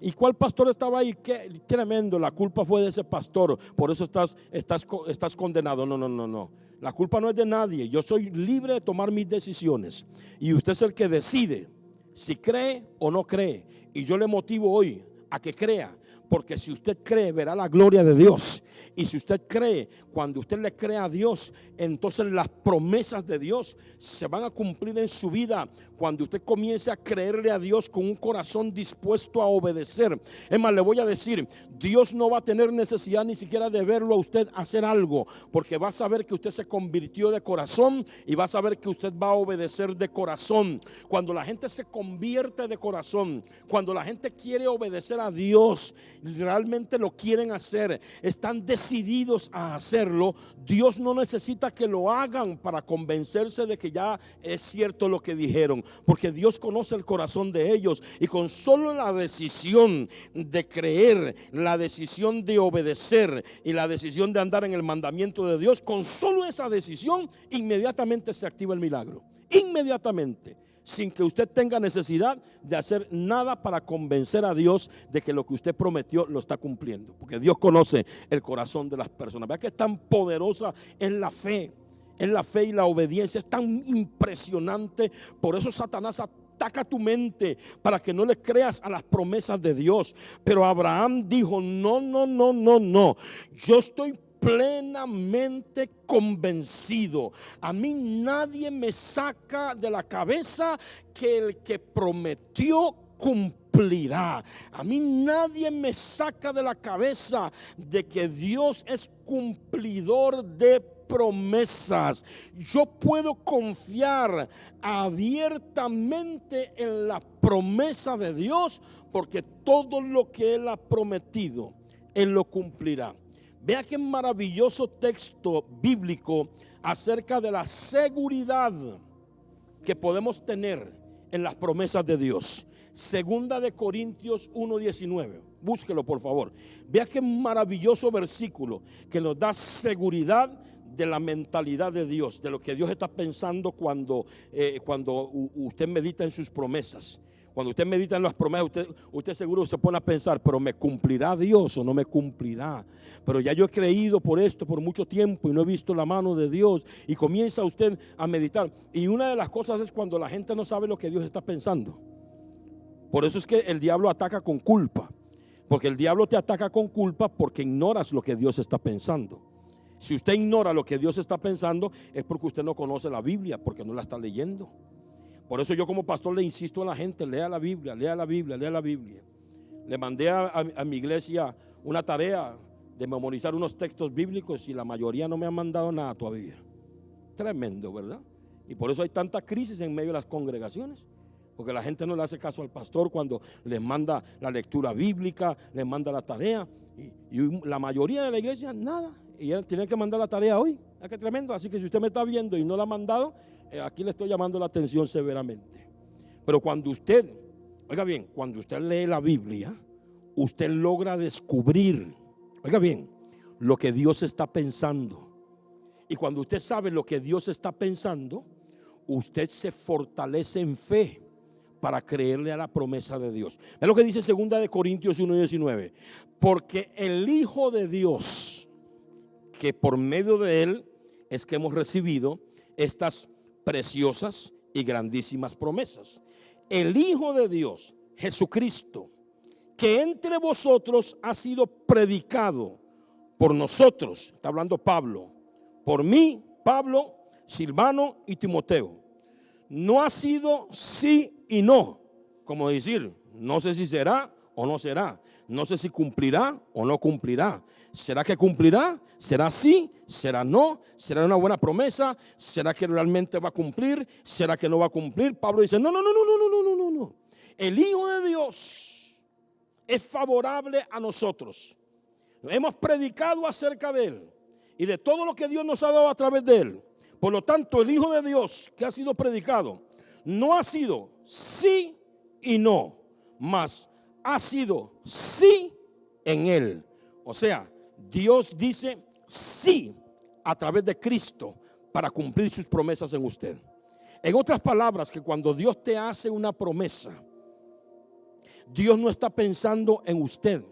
[SPEAKER 1] ¿Y cuál pastor estaba ahí? Qué tremendo, la culpa fue de ese pastor, por eso estás condenado. No. La culpa no es de nadie. Yo soy libre de tomar mis decisiones. Y usted es el que decide si cree o no cree. Y yo le motivo hoy a que crea. Porque si usted cree, verá la gloria de Dios. Y si usted cree, cuando usted le cree a Dios, entonces las promesas de Dios se van a cumplir en su vida. Cuando usted comience a creerle a Dios con un corazón dispuesto a obedecer. Es más, le voy a decir: Dios no va a tener necesidad ni siquiera de verlo a usted hacer algo, porque va a saber que usted se convirtió de corazón y va a saber que usted va a obedecer de corazón. Cuando la gente se convierte de corazón, cuando la gente quiere obedecer a Dios, realmente lo quieren hacer, están decididos a hacerlo, Dios no necesita que lo hagan para convencerse de que ya es cierto lo que dijeron, porque Dios conoce el corazón de ellos. Y con solo la decisión de creer, la decisión de obedecer y la decisión de andar en el mandamiento de Dios, con solo esa decisión inmediatamente se activa el milagro, inmediatamente, sin que usted tenga necesidad de hacer nada para convencer a Dios de que lo que usted prometió lo está cumpliendo. Porque Dios conoce el corazón de las personas. Vea que es tan poderosa es la fe. Es la fe y la obediencia, es tan impresionante. Por eso Satanás ataca tu mente para que no le creas a las promesas de Dios. Pero Abraham dijo: no. Yo estoy plenamente convencido. A mí nadie me saca de la cabeza que el que prometió cumplirá. A mí nadie me saca de la cabeza de que Dios es cumplidor de promesas. Yo puedo confiar abiertamente en la promesa de Dios, porque todo lo que Él ha prometido, Él lo cumplirá. Vea qué maravilloso texto bíblico acerca de la seguridad que podemos tener en las promesas de Dios. Segunda de Corintios 1:19. Búsquelo, por favor. Vea qué maravilloso versículo que nos da seguridad de la mentalidad de Dios, de lo que Dios está pensando cuando usted medita en sus promesas. Cuando usted medita en las promesas, usted seguro se pone a pensar, pero ¿me cumplirá Dios o no me cumplirá? Pero ya yo he creído por esto por mucho tiempo y no he visto la mano de Dios. Y comienza usted a meditar. Y una de las cosas es cuando la gente no sabe lo que Dios está pensando. Por eso es que el diablo ataca con culpa. Porque el diablo te ataca con culpa porque ignoras lo que Dios está pensando. Si usted ignora lo que Dios está pensando, es porque usted no conoce la Biblia, porque no la está leyendo. Por eso yo como pastor le insisto a la gente, lea la Biblia, lea la Biblia, lea la Biblia. Le mandé a mi iglesia una tarea de memorizar unos textos bíblicos y la mayoría no me han mandado nada todavía. Tremendo, ¿verdad? Y por eso hay tanta crisis en medio de las congregaciones. Porque la gente no le hace caso al pastor cuando les manda la lectura bíblica, les manda la tarea. Y la mayoría de la iglesia, nada. Y él tiene que mandar la tarea hoy. Es que tremendo. Así que si usted me está viendo y no la ha mandado, aquí le estoy llamando la atención severamente. Pero cuando usted, oiga bien, cuando usted lee la Biblia, usted logra descubrir, oiga bien, lo que Dios está pensando. Y cuando usted sabe lo que Dios está pensando, usted se fortalece en fe para creerle a la promesa de Dios. Es lo que dice 2 de Corintios 1:19. Porque el Hijo de Dios, que por medio de él es que hemos recibido estas preciosas y grandísimas promesas. El Hijo de Dios, Jesucristo, que entre vosotros ha sido predicado por nosotros, está hablando Pablo, por mí, Pablo, Silvano y Timoteo. No ha sido sí y no, como decir, no sé si será o no será, no sé si cumplirá o no cumplirá. ¿Será que cumplirá? ¿Será sí? ¿Será no? ¿Será una buena promesa? ¿Será que realmente va a cumplir? ¿Será que no va a cumplir? Pablo dice, no. El Hijo de Dios es favorable a nosotros. Hemos predicado acerca de él y de todo lo que Dios nos ha dado a través de él. Por lo tanto, el Hijo de Dios que ha sido predicado no ha sido sí y no, mas ha sido sí en él. O sea, Dios dice sí a través de Cristo para cumplir sus promesas en usted. En otras palabras, que cuando Dios te hace una promesa, Dios no está pensando en usted,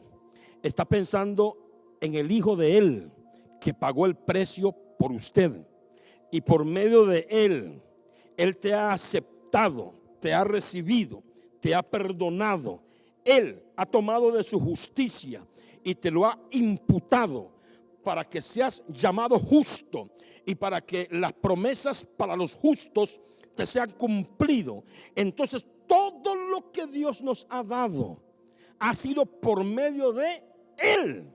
[SPEAKER 1] está pensando en el Hijo de él que pagó el precio por usted. Y por medio de él, él te ha aceptado, te ha recibido, te ha perdonado. Él ha tomado de su justicia y te lo ha imputado para que seas llamado justo y para que las promesas para los justos te sean cumplido. Entonces todo lo que Dios nos ha dado ha sido por medio de él.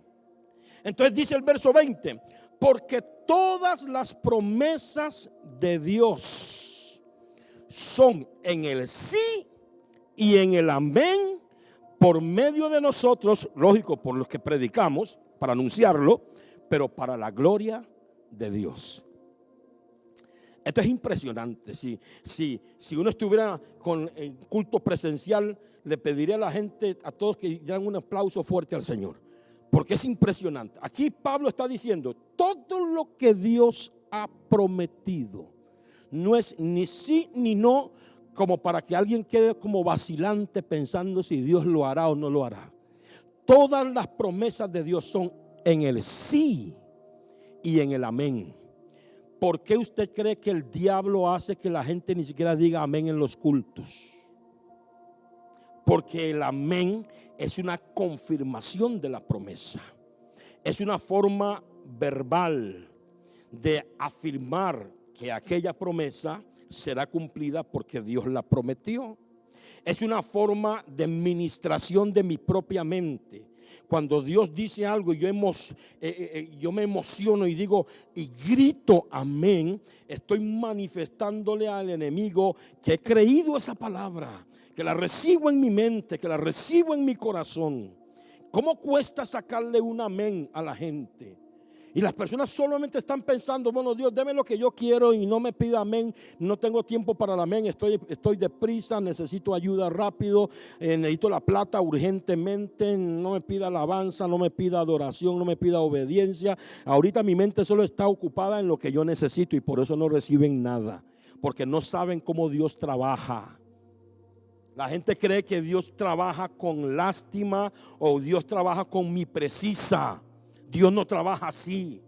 [SPEAKER 1] Entonces dice el verso 20, porque todas las promesas de Dios son en el sí y en el amén por medio de nosotros, lógico, por los que predicamos, para anunciarlo, pero para la gloria de Dios. Esto es impresionante. Si uno estuviera con el culto presencial, le pediría a la gente, a todos, que dieran un aplauso fuerte al Señor, porque es impresionante. Aquí Pablo está diciendo, todo lo que Dios ha prometido no es ni sí ni no, como para que alguien quede como vacilante pensando si Dios lo hará o no lo hará. Todas las promesas de Dios son en el sí y en el amén. ¿Por qué usted cree que el diablo hace que la gente ni siquiera diga amén en los cultos? Porque el amén es una confirmación de la promesa. Es una forma verbal de afirmar que aquella promesa será cumplida porque Dios la prometió. Es una forma de ministración de mi propia mente. Cuando Dios dice algo y yo me emociono y digo y grito amén, estoy manifestándole al enemigo que he creído esa palabra, que la recibo en mi mente, que la recibo en mi corazón. ¿Cómo cuesta sacarle un amén a la gente? Y las personas solamente están pensando, bueno, Dios, deme lo que yo quiero y no me pida amén. No tengo tiempo para el amén, estoy deprisa, necesito ayuda rápido, necesito la plata urgentemente. No me pida alabanza, no me pida adoración, no me pida obediencia. Ahorita mi mente solo está ocupada en lo que yo necesito y por eso no reciben nada, porque no saben cómo Dios trabaja. La gente cree que Dios trabaja con lástima o Dios trabaja con mi precisa. Dios no trabaja así.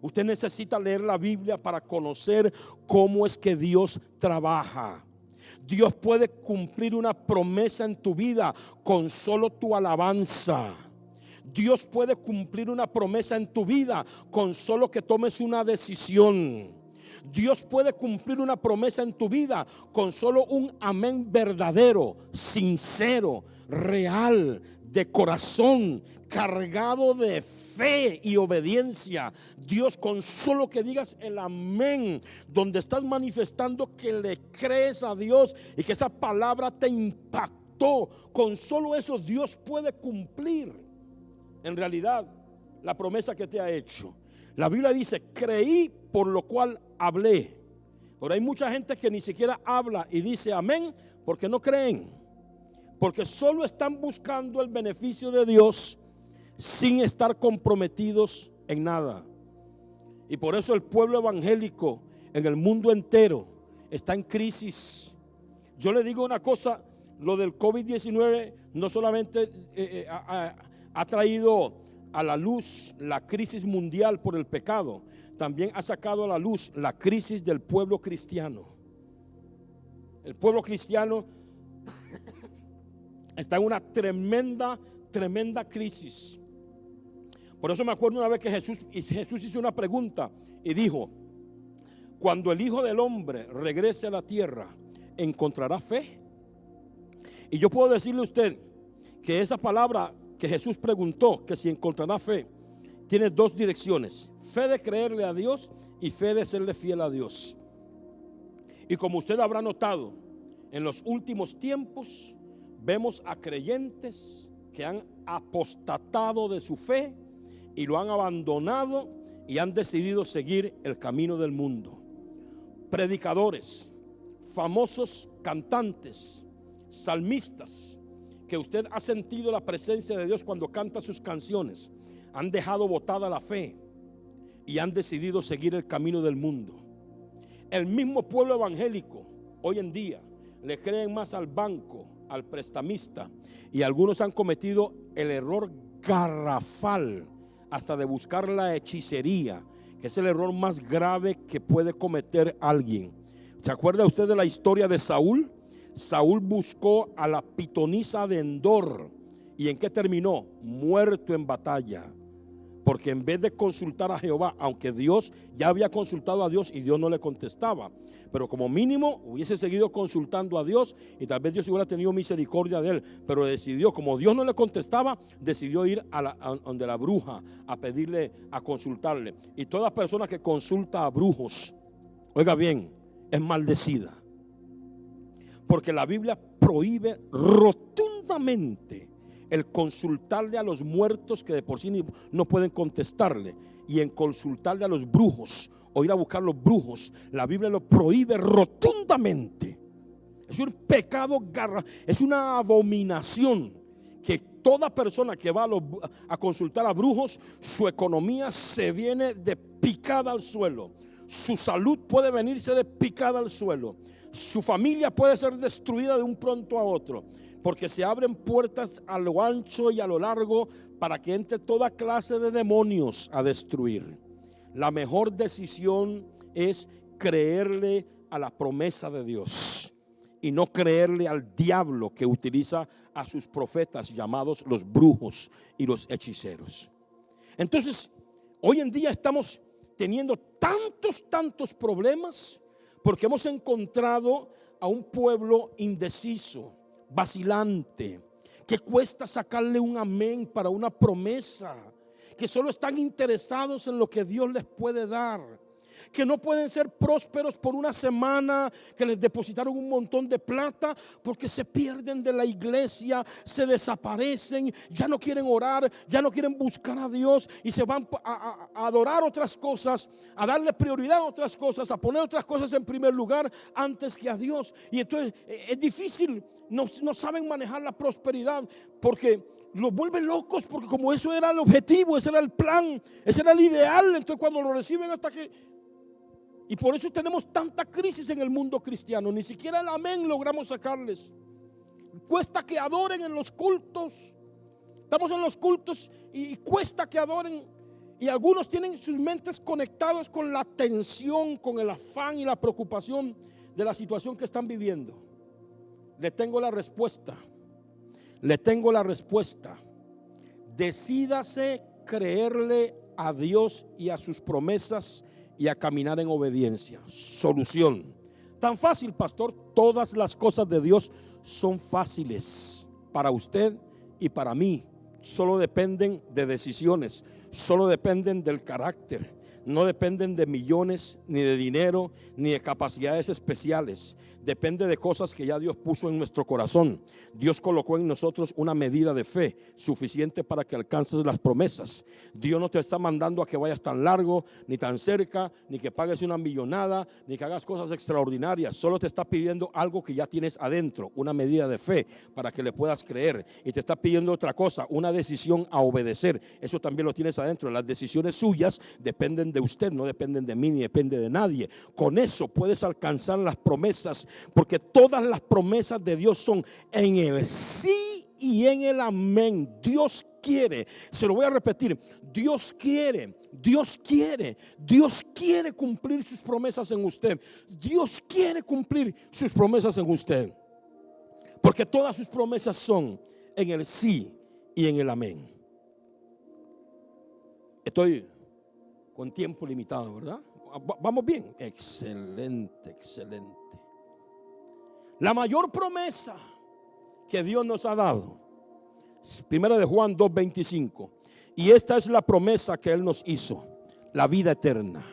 [SPEAKER 1] Usted necesita leer la Biblia para conocer cómo es que Dios trabaja. Dios puede cumplir una promesa en tu vida con solo tu alabanza. Dios puede cumplir una promesa en tu vida con solo que tomes una decisión. Dios puede cumplir una promesa en tu vida con solo un amén verdadero, sincero, real, de corazón, cargado de fe y obediencia. Dios, con solo que digas el amén, donde estás manifestando que le crees a Dios y que esa palabra te impactó, con solo eso Dios puede cumplir en realidad la promesa que te ha hecho. La Biblia dice: creí, por lo cual hablé. Pero hay mucha gente que ni siquiera habla y dice amén porque no creen, porque solo están buscando el beneficio de Dios sin estar comprometidos en nada. Y por eso el pueblo evangélico en el mundo entero está en crisis. Yo le digo una cosa: lo del COVID-19 no solamente ha traído a la luz la crisis mundial por el pecado, también ha sacado a la luz la crisis del pueblo cristiano. El pueblo cristiano está en una tremenda crisis. Por eso me acuerdo una vez que Jesús hizo una pregunta y dijo: cuando el Hijo del Hombre regrese a la tierra, ¿encontrará fe? Y yo puedo decirle a usted que esa palabra que Jesús preguntó, que si encontrará fe, tiene dos direcciones: fe de creerle a Dios y fe de serle fiel a Dios. Y como usted habrá notado, en los últimos tiempos vemos a creyentes que han apostatado de su fe y lo han abandonado y han decidido seguir el camino del mundo. Predicadores, famosos cantantes, salmistas, que usted ha sentido la presencia de Dios cuando canta sus canciones, han dejado botada la fe y han decidido seguir el camino del mundo. El mismo pueblo evangélico hoy en día le creen más al banco, al prestamista, y algunos han cometido el error garrafal hasta de buscar la hechicería, que es el error más grave que puede cometer alguien. ¿Se acuerda usted de la historia de Saúl? Saúl buscó a la pitonisa de Endor. ¿Y en qué terminó? Muerto en batalla. Porque en vez de consultar a Jehová, aunque Dios ya había consultado a Dios y Dios no le contestaba, pero como mínimo hubiese seguido consultando a Dios y tal vez Dios hubiera tenido misericordia de él, pero decidió, como Dios no le contestaba, decidió ir a donde la bruja a pedirle, a consultarle. Y toda persona que consulta a brujos, oiga bien, es maldecida. Porque la Biblia prohíbe rotundamente el consultarle a los muertos, que de por sí no pueden contestarle, y en consultarle a los brujos o ir a buscar los brujos. La Biblia lo prohíbe rotundamente. Es un pecado, es una abominación que toda persona que va a consultar a brujos, su economía se viene de picada al suelo, su salud puede venirse de picada al suelo, su familia puede ser destruida de un pronto a otro, porque se abren puertas a lo ancho y a lo largo para que entre toda clase de demonios a destruir. La mejor decisión es creerle a la promesa de Dios y no creerle al diablo que utiliza a sus profetas llamados los brujos y los hechiceros. Entonces, hoy en día estamos teniendo tantos problemas porque hemos encontrado a un pueblo indeciso, vacilante, que cuesta sacarle un amén para una promesa, que solo están interesados en lo que Dios les puede dar, que no pueden ser prósperos por una semana, que les depositaron un montón de plata, porque se pierden de la iglesia, se desaparecen, ya no quieren orar, ya no quieren buscar a Dios y se van a adorar otras cosas, a darle prioridad a otras cosas, a poner otras cosas en primer lugar antes que a Dios. Y entonces es difícil, no saben manejar la prosperidad porque los vuelven locos, porque como eso era el objetivo, ese era el plan, ese era el ideal. Entonces cuando lo reciben y por eso tenemos tanta crisis en el mundo cristiano. Ni siquiera el amén logramos sacarles. cuesta que adoren en los cultos. Estamos en los cultos y cuesta que adoren. Y algunos tienen sus mentes conectados con la tensión, con el afán y la preocupación de la situación que están viviendo. Le tengo la respuesta. Le tengo la respuesta. Decídase creerle a Dios y a sus promesas y a caminar en obediencia. Solución. Tan fácil, pastor. Todas las cosas de Dios son fáciles para usted y para mí. Solo dependen de decisiones. Solo dependen del carácter. No dependen de millones, ni de dinero, ni de capacidades especiales. Depende de cosas que ya Dios puso en nuestro corazón. Dios colocó en nosotros una medida de fe suficiente para que alcances las promesas. Dios no te está mandando a que vayas tan largo, ni tan cerca, ni que pagues una millonada, ni que hagas cosas extraordinarias. Solo te está pidiendo algo que ya tienes adentro, una medida de fe para que le puedas creer. Y te está pidiendo otra cosa, una decisión a obedecer. Eso también lo tienes adentro. Las decisiones suyas dependen de usted, no dependen de mí, ni depende de nadie. Con eso puedes alcanzar las promesas, porque todas las promesas de Dios son en el sí y en el amén. Dios quiere, se lo voy a repetir, Dios quiere cumplir sus promesas en usted. Dios quiere cumplir sus promesas en usted, porque todas sus promesas son en el sí y en el amén. Estoy con tiempo limitado, ¿verdad? Vamos bien. Excelente, excelente. La mayor promesa que Dios nos ha dado, primera de Juan 2:25, y esta es la promesa que Él nos hizo, la vida eterna.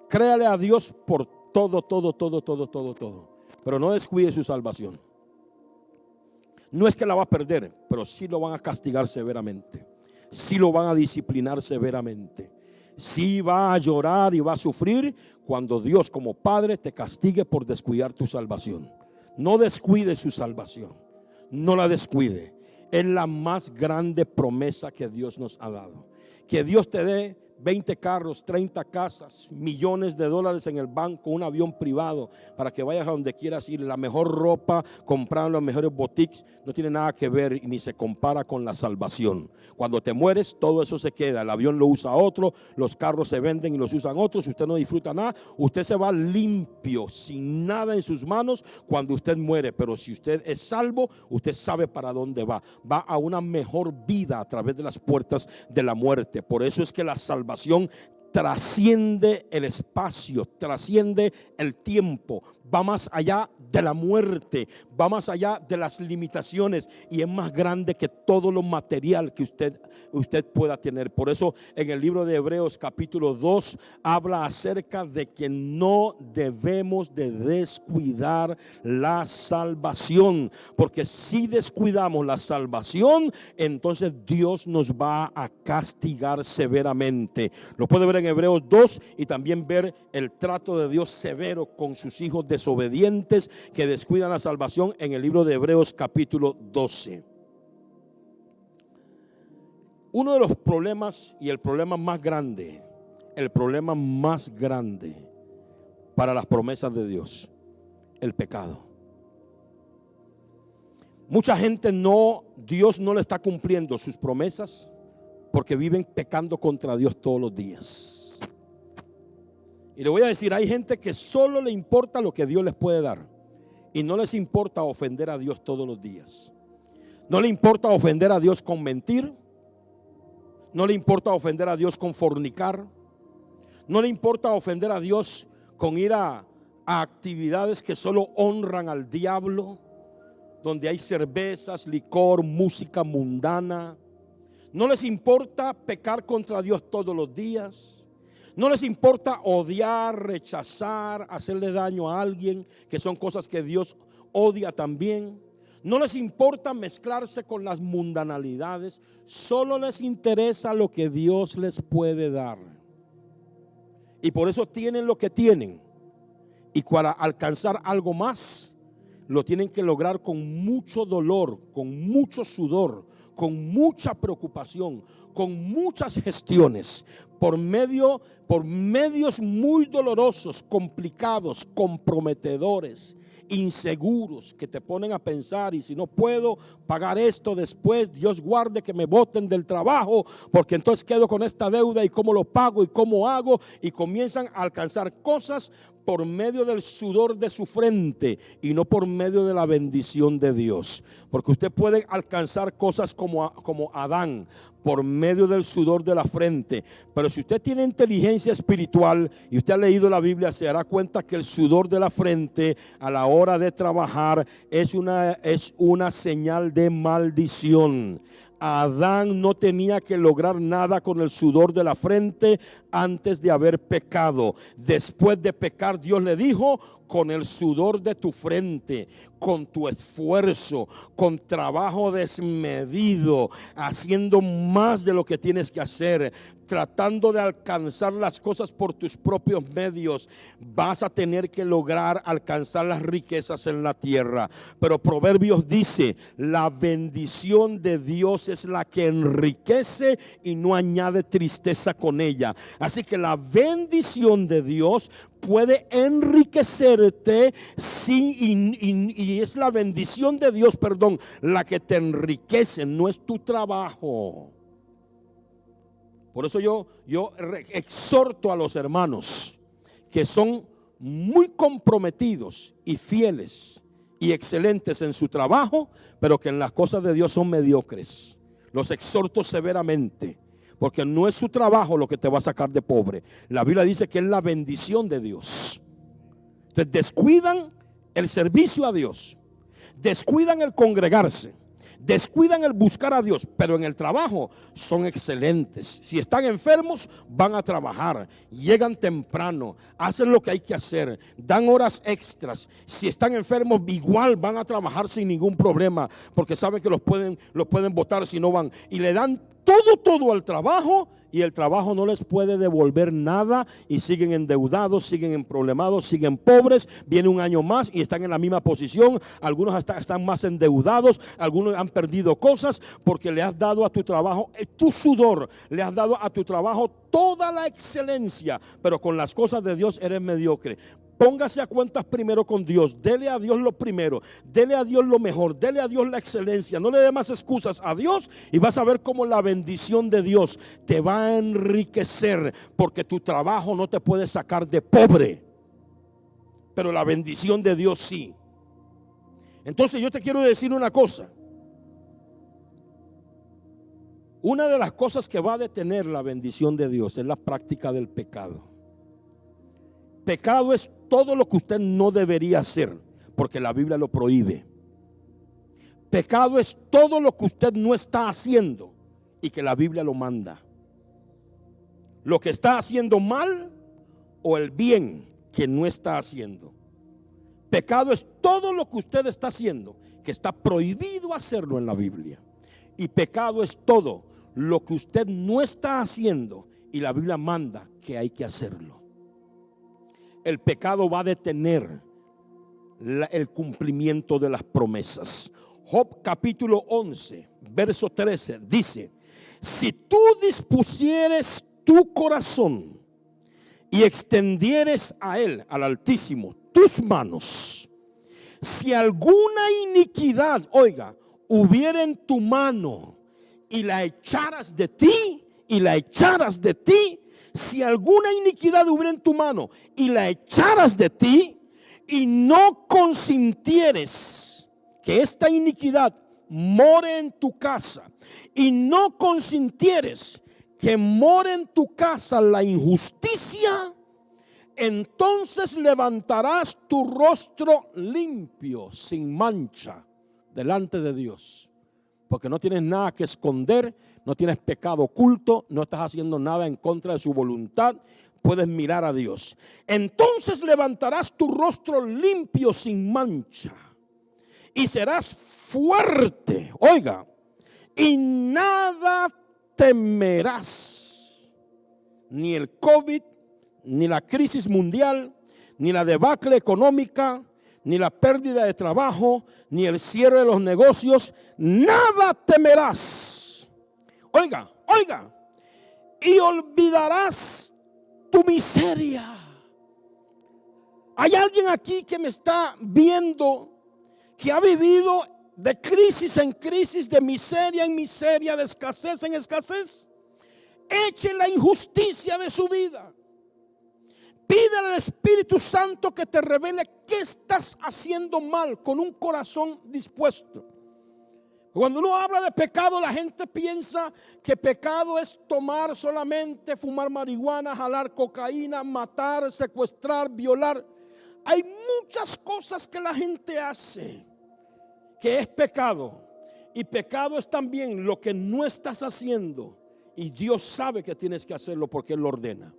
[SPEAKER 1] Créale a Dios por todo, pero no descuide su salvación. No es que la va a perder, pero sí lo van a castigar severamente, sí lo van a disciplinar severamente, sí va a llorar y va a sufrir cuando Dios como Padre te castigue por descuidar tu salvación. No descuide su salvación, no la descuide. Es la más grande promesa que Dios nos ha dado. Que Dios te dé 20 carros, 30 casas, millones de dólares en el banco, un avión privado para que vayas a donde quieras ir, la mejor ropa, comprar en los mejores boutiques, no tiene nada que ver y ni se compara con la salvación. Cuando te mueres, todo eso se queda. El avión lo usa otro, los carros se venden y los usan otros, usted no disfruta nada, usted se va limpio, sin nada en sus manos cuando usted muere. Pero si usted es salvo, usted sabe para dónde va. Va a una mejor vida a través de las puertas de la muerte. Por eso es que la salvación trasciende el espacio, trasciende el tiempo, va más allá de la muerte, va más allá de las limitaciones y es más grande que todo lo material que usted pueda tener. Por eso en el libro de Hebreos capítulo 2 habla acerca de que no debemos de descuidar la salvación, porque si descuidamos la salvación, entonces Dios nos va a castigar severamente. Lo puede ver en Hebreos 2 y también ver el trato de Dios severo con sus hijos desobedientes que descuidan la salvación en el libro de Hebreos capítulo 12. Uno de los problemas y el problema más grande para las promesas de Dios, el pecado. Mucha gente Dios no le está cumpliendo sus promesas porque viven pecando contra Dios todos los días. Y le voy a decir, hay gente que solo le importa lo que Dios les puede dar y no les importa ofender a Dios todos los días. No le importa ofender a Dios con mentir, no le importa ofender a Dios con fornicar, no le importa ofender a Dios con ir a actividades que solo honran al diablo, donde hay cervezas, licor, música mundana. No les importa pecar contra Dios todos los días. No les importa odiar, rechazar, hacerle daño a alguien, que son cosas que Dios odia también. No les importa mezclarse con las mundanalidades. Solo les interesa lo que Dios les puede dar. Y por eso tienen lo que tienen. Y para alcanzar algo más, lo tienen que lograr con mucho dolor, con mucho sudor, con mucha preocupación, con muchas gestiones, por medios muy dolorosos, complicados, comprometedores. inseguros que te ponen a pensar, y si no puedo pagar esto después, Dios guarde que me boten del trabajo, porque entonces quedo con esta deuda y cómo lo pago y cómo hago, y comienzan a alcanzar cosas por medio del sudor de su frente y no por medio de la bendición de Dios. Porque usted puede alcanzar cosas como Adán por medio del sudor de la frente. Pero si usted tiene inteligencia espiritual y usted ha leído la Biblia, se dará cuenta que el sudor de la frente a la hora de trabajar es una señal de maldición. Adán no tenía que lograr nada con el sudor de la frente antes de haber pecado. Después de pecar, Dios le dijo: con el sudor de tu frente, con tu esfuerzo, con trabajo desmedido, haciendo más de lo que tienes que hacer, tratando de alcanzar las cosas por tus propios medios, vas a tener que lograr alcanzar las riquezas en la tierra. Pero Proverbios dice: la bendición de Dios es la que enriquece y no añade tristeza con ella. Así que la bendición de Dios puede enriquecerte, sí, y es la bendición de Dios, la que te enriquece, no es tu trabajo. Por eso yo exhorto a los hermanos que son muy comprometidos y fieles y excelentes en su trabajo, pero que en las cosas de Dios son mediocres. Los exhorto severamente, porque no es su trabajo lo que te va a sacar de pobre. La Biblia dice que es la bendición de Dios. Entonces descuidan el servicio a Dios, descuidan el congregarse, descuidan el buscar a Dios, pero en el trabajo son excelentes. Si están enfermos, van a trabajar, llegan temprano, hacen lo que hay que hacer, dan horas extras. Si están enfermos, igual van a trabajar sin ningún problema, porque saben que los pueden botar si no van, y le dan todo al trabajo, y el trabajo no les puede devolver nada, y siguen endeudados, siguen emproblemados, siguen pobres. Viene un año más y están en la misma posición. Algunos están más endeudados, algunos han perdido cosas porque le has dado a tu trabajo tu sudor, le has dado a tu trabajo toda la excelencia, pero con las cosas de Dios eres mediocre. Póngase a cuentas primero con Dios, dele a Dios lo primero, dele a Dios lo mejor, dele a Dios la excelencia, no le dé más excusas a Dios, y vas a ver cómo la bendición de Dios te va a enriquecer, porque tu trabajo no te puede sacar de pobre, pero la bendición de Dios sí. Entonces yo te quiero decir una cosa: una de las cosas que va a detener la bendición de Dios es la práctica del pecado. Pecado es todo lo que usted no debería hacer, porque la Biblia lo prohíbe. Pecado es todo lo que usted no está haciendo y que la Biblia lo manda. Lo que está haciendo mal o el bien que no está haciendo. Pecado es todo lo que usted está haciendo que está prohibido hacerlo en la Biblia. Y pecado es todo lo que usted no está haciendo y la Biblia manda que hay que hacerlo. El pecado va a detener el cumplimiento de las promesas. Job capítulo 11, verso 13 dice: si tú dispusieres tu corazón y extendieres a él, al Altísimo, tus manos, si alguna iniquidad, hubiera en tu mano y la echaras de ti, si alguna iniquidad hubiera en tu mano y la echaras de ti, y no consintieres que esta iniquidad more en tu casa, y no consintieres que more en tu casa la injusticia, entonces levantarás tu rostro limpio, sin mancha, delante de Dios, porque no tienes nada que esconder, no tienes pecado oculto, no estás haciendo nada en contra de su voluntad, puedes mirar a Dios. Entonces levantarás tu rostro limpio, sin mancha, y serás fuerte, y nada temerás, ni el COVID, ni la crisis mundial, ni la debacle económica, ni la pérdida de trabajo, ni el cierre de los negocios. Nada temerás. Y olvidarás tu miseria. Hay alguien aquí que me está viendo, que ha vivido de crisis en crisis, de miseria en miseria, de escasez en escasez. Eche la injusticia de su vida. Pídele al Espíritu Santo que te revele qué estás haciendo mal, con un corazón dispuesto. Cuando uno habla de pecado, la gente piensa que pecado es tomar solamente, fumar marihuana, jalar cocaína, matar, secuestrar, violar. Hay muchas cosas que la gente hace que es pecado. Y pecado es también lo que no estás haciendo. Y Dios sabe que tienes que hacerlo porque Él lo ordena.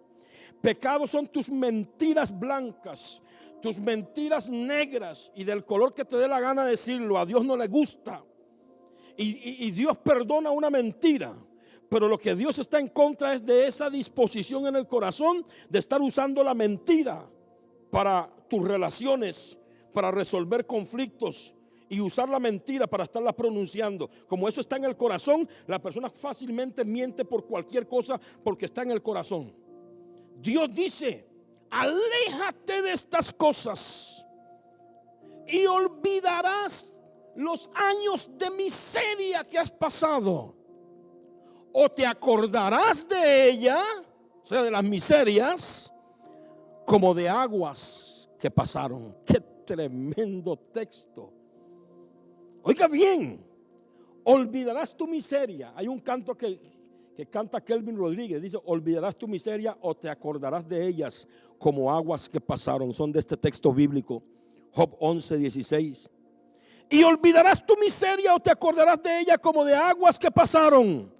[SPEAKER 1] Pecado son tus mentiras blancas, tus mentiras negras y del color que te dé la gana decirlo. A Dios no le gusta. Y Dios perdona una mentira. Pero lo que Dios está en contra es de esa disposición en el corazón de estar usando la mentira para tus relaciones, para resolver conflictos, y usar la mentira para estarla pronunciando. Como eso está en el corazón, la persona fácilmente miente por cualquier cosa porque está en el corazón. Dios dice: aléjate de estas cosas y olvidarás los años de miseria que has pasado, o te acordarás de ella, o sea, de las miserias, como de aguas que pasaron. Qué tremendo texto. Oiga bien, olvidarás tu miseria. Hay un canto que canta Kelvin Rodríguez, dice: olvidarás tu miseria o te acordarás de ellas como aguas que pasaron. Son de este texto bíblico, Job 11:16. Y olvidarás tu miseria o te acordarás de ella como de aguas que pasaron.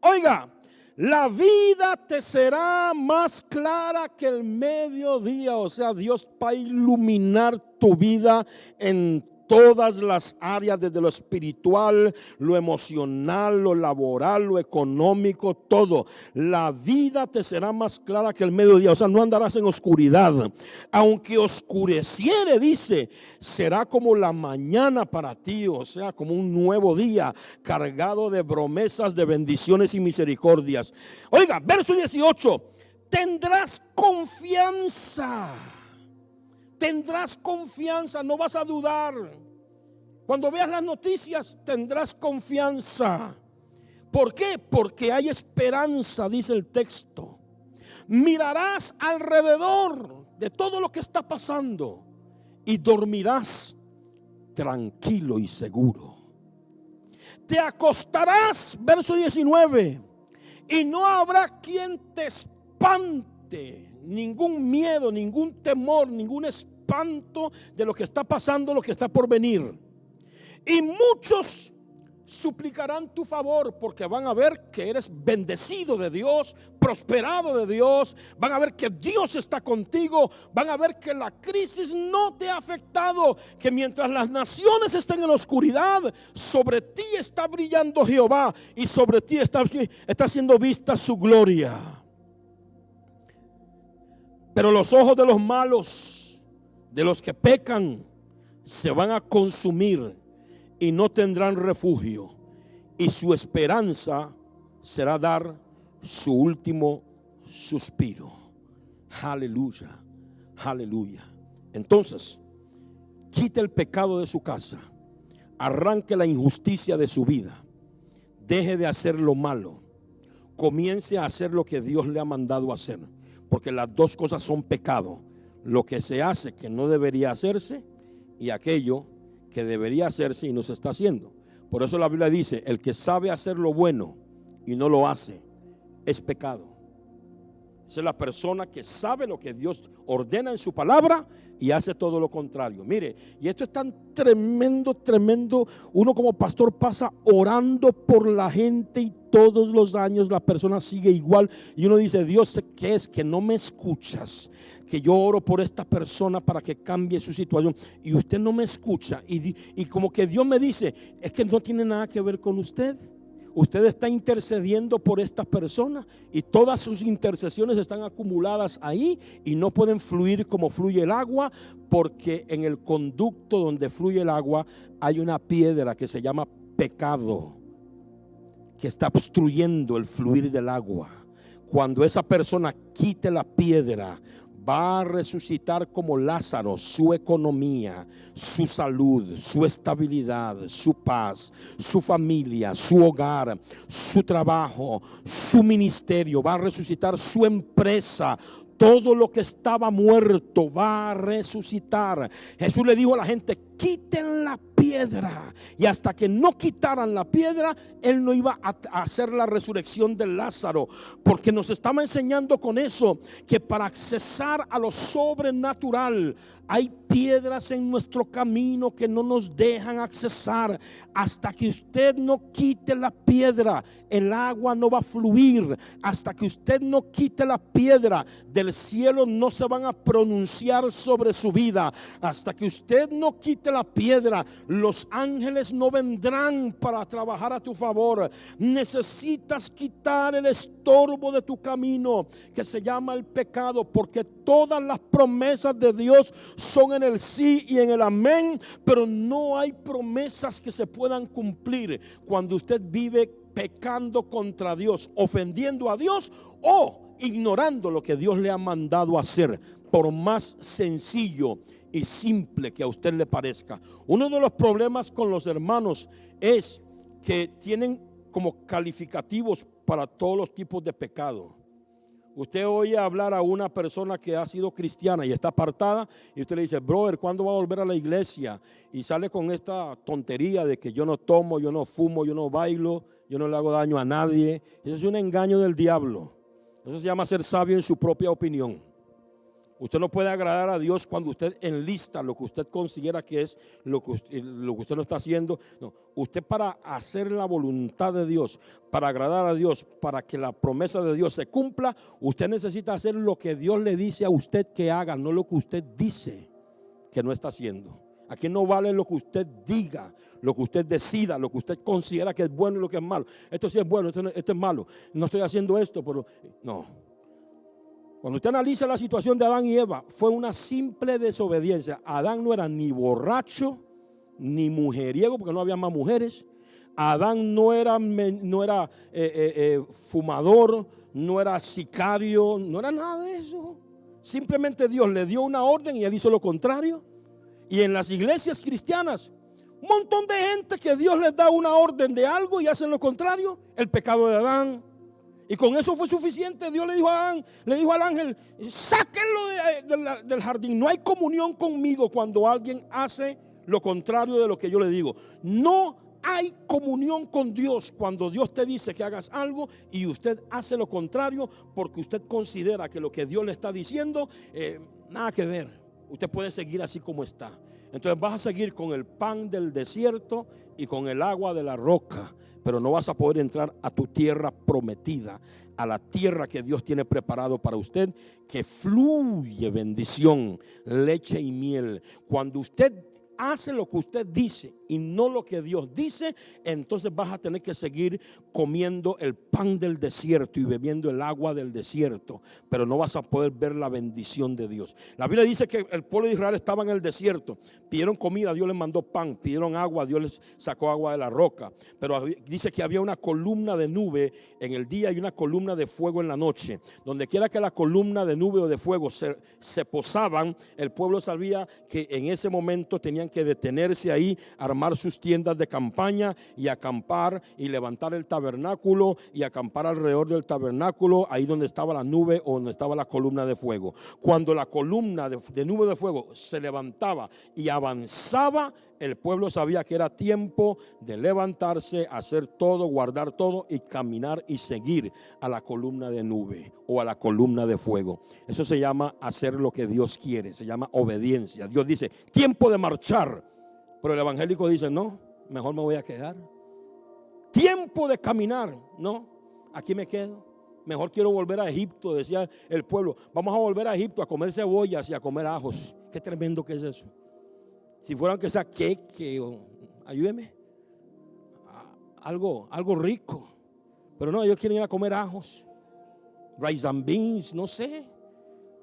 [SPEAKER 1] Oiga, la vida te será más clara que el mediodía. O sea, Dios va a iluminar tu vida en todas las áreas, desde lo espiritual, lo emocional, lo laboral, lo económico, todo. La vida te será más clara que el mediodía. O sea, no andarás en oscuridad. Aunque oscureciere, dice, será como la mañana para ti. O sea, como un nuevo día cargado de promesas, de bendiciones y misericordias. Oiga, verso 18: tendrás confianza. Tendrás confianza, no vas a dudar. Cuando veas las noticias, tendrás confianza. ¿Por qué? Porque hay esperanza, dice el texto. Mirarás alrededor de todo lo que está pasando y dormirás tranquilo y seguro. Te acostarás, verso 19, y no habrá quien te espante. Ningún miedo, ningún temor, ningún espanto de lo que está pasando, lo que está por venir. Y muchos suplicarán tu favor, porque van a ver que eres bendecido de Dios, prosperado de Dios. Van a ver que Dios está contigo. Van a ver que la crisis no te ha afectado, que mientras las naciones estén en la oscuridad, sobre ti está brillando Jehová y sobre ti está siendo vista su gloria. Pero los ojos de los malos, de los que pecan, se van a consumir y no tendrán refugio. Y su esperanza será dar su último suspiro. Aleluya, aleluya. Entonces, quite el pecado de su casa, arranque la injusticia de su vida, deje de hacer lo malo, comience a hacer lo que Dios le ha mandado hacer. Porque las dos cosas son pecado: lo que se hace que no debería hacerse, y aquello que debería hacerse y no se está haciendo. Por eso la Biblia dice: el que sabe hacer lo bueno y no lo hace, es pecado. Esa es la persona que sabe lo que Dios ordena en su palabra y hace todo lo contrario. Mire, y esto es tan tremendo, tremendo. Uno como pastor pasa orando por la gente y todos los años la persona sigue igual. Y uno dice: Dios, ¿qué es? Que no me escuchas. Que yo oro por esta persona para que cambie su situación y usted no me escucha. Y como que Dios me dice: es que no tiene nada que ver con usted. Usted está intercediendo por esta persona y todas sus intercesiones están acumuladas ahí y no pueden fluir como fluye el agua, porque en el conducto donde fluye el agua hay una piedra que se llama pecado, que está obstruyendo el fluir del agua. Cuando esa persona quite la piedra, Va a resucitar como Lázaro su economía, su salud, su estabilidad, su paz, su familia, su hogar, su trabajo, su ministerio. Va a resucitar su empresa. Todo lo que estaba muerto va a resucitar. Jesús le dijo a la gente: quiten la piedra. Y hasta que no quitaran la piedra, Él no iba a hacer la resurrección de Lázaro. Porque nos estaba enseñando con eso que para accesar a lo sobrenatural hay piedras en nuestro camino que no nos dejan accesar. Hasta que usted no quite la piedra, el agua no va a fluir. Hasta que usted no quite la piedra, del cielo no se van a pronunciar sobre su vida. Hasta que usted no quite la piedra, los ángeles no vendrán para trabajar a tu favor. Necesitas quitar el estorbo de tu camino, que se llama el pecado, porque todas las promesas de Dios son en el sí y en el amén, pero no hay promesas que se puedan cumplir cuando usted vive pecando contra Dios, ofendiendo a Dios o ignorando lo que Dios le ha mandado hacer, por más sencillo y simple que a usted le parezca. Uno de los problemas con los hermanos es que tienen como calificativos para todos los tipos de pecado. Usted oye hablar a una persona que ha sido cristiana y está apartada, y usted le dice: brother, ¿cuándo va a volver a la iglesia? Y sale con esta tontería de que yo no tomo, yo no fumo, yo no bailo, yo no le hago daño a nadie. Eso es un engaño del diablo. Eso se llama ser sabio en su propia opinión. Usted no puede agradar a Dios cuando usted enlista lo que usted considera que es lo que usted no está haciendo. No, usted, para hacer la voluntad de Dios, para agradar a Dios, para que la promesa de Dios se cumpla, usted necesita hacer lo que Dios le dice a usted que haga, no lo que usted dice que no está haciendo. Aquí no vale lo que usted diga, lo que usted decida, lo que usted considera que es bueno y lo que es malo. Esto sí es bueno, esto es malo. No estoy haciendo esto, pero no. Cuando usted analiza la situación de Adán y Eva, fue una simple desobediencia. Adán no era ni borracho ni mujeriego, porque no había más mujeres. Adán no era fumador, no era sicario, no era nada de eso. Simplemente Dios le dio una orden y él hizo lo contrario. Y en las iglesias cristianas, un montón de gente que Dios les da una orden de algo y hacen lo contrario. El pecado de Adán. Y con eso fue suficiente. Dios le dijo a Adán, le dijo al ángel: sáquenlo del jardín. No hay comunión conmigo cuando alguien hace lo contrario de lo que yo le digo. No hay comunión con Dios cuando Dios te dice que hagas algo y usted hace lo contrario, porque usted considera que lo que Dios le está diciendo nada que ver. Usted puede seguir así como está. Entonces vas a seguir con el pan del desierto y con el agua de la roca, pero no vas a poder entrar a tu tierra prometida, a la tierra que Dios tiene preparado para usted, que fluye bendición, leche y miel. Cuando usted hace lo que usted dice y no lo que Dios dice, entonces vas a tener que seguir comiendo el pan del desierto y bebiendo el agua del desierto, pero no vas a poder ver la bendición de Dios. La Biblia dice que el pueblo de Israel estaba en el desierto, pidieron comida, Dios les mandó pan, pidieron agua, Dios les sacó agua de la roca, pero dice que había una columna de nube en el día y una columna de fuego en la noche. Donde quiera que la columna de nube o de fuego se posaban, el pueblo sabía que en ese momento tenían que detenerse ahí, armar sus tiendas de campaña y acampar y levantar el tabernáculo y acampar alrededor del tabernáculo, ahí donde estaba la nube o donde estaba la columna de fuego. Cuando la columna de nube de fuego se levantaba y avanzaba, el pueblo sabía que era tiempo de levantarse, hacer todo, guardar todo y caminar y seguir a la columna de nube o a la columna de fuego. Eso se llama hacer lo que Dios quiere, se llama obediencia. Dios dice: tiempo de marchar, pero el evangélico dice: no, mejor me voy a quedar. Tiempo de caminar, no, aquí me quedo. Mejor quiero volver a Egipto, decía el pueblo. Vamos a volver a Egipto a comer cebollas y a comer ajos. Qué tremendo que es eso. Si fueran que sea queque o ayúdeme, algo rico. Pero no, ellos quieren ir a comer ajos, rice and beans, no sé.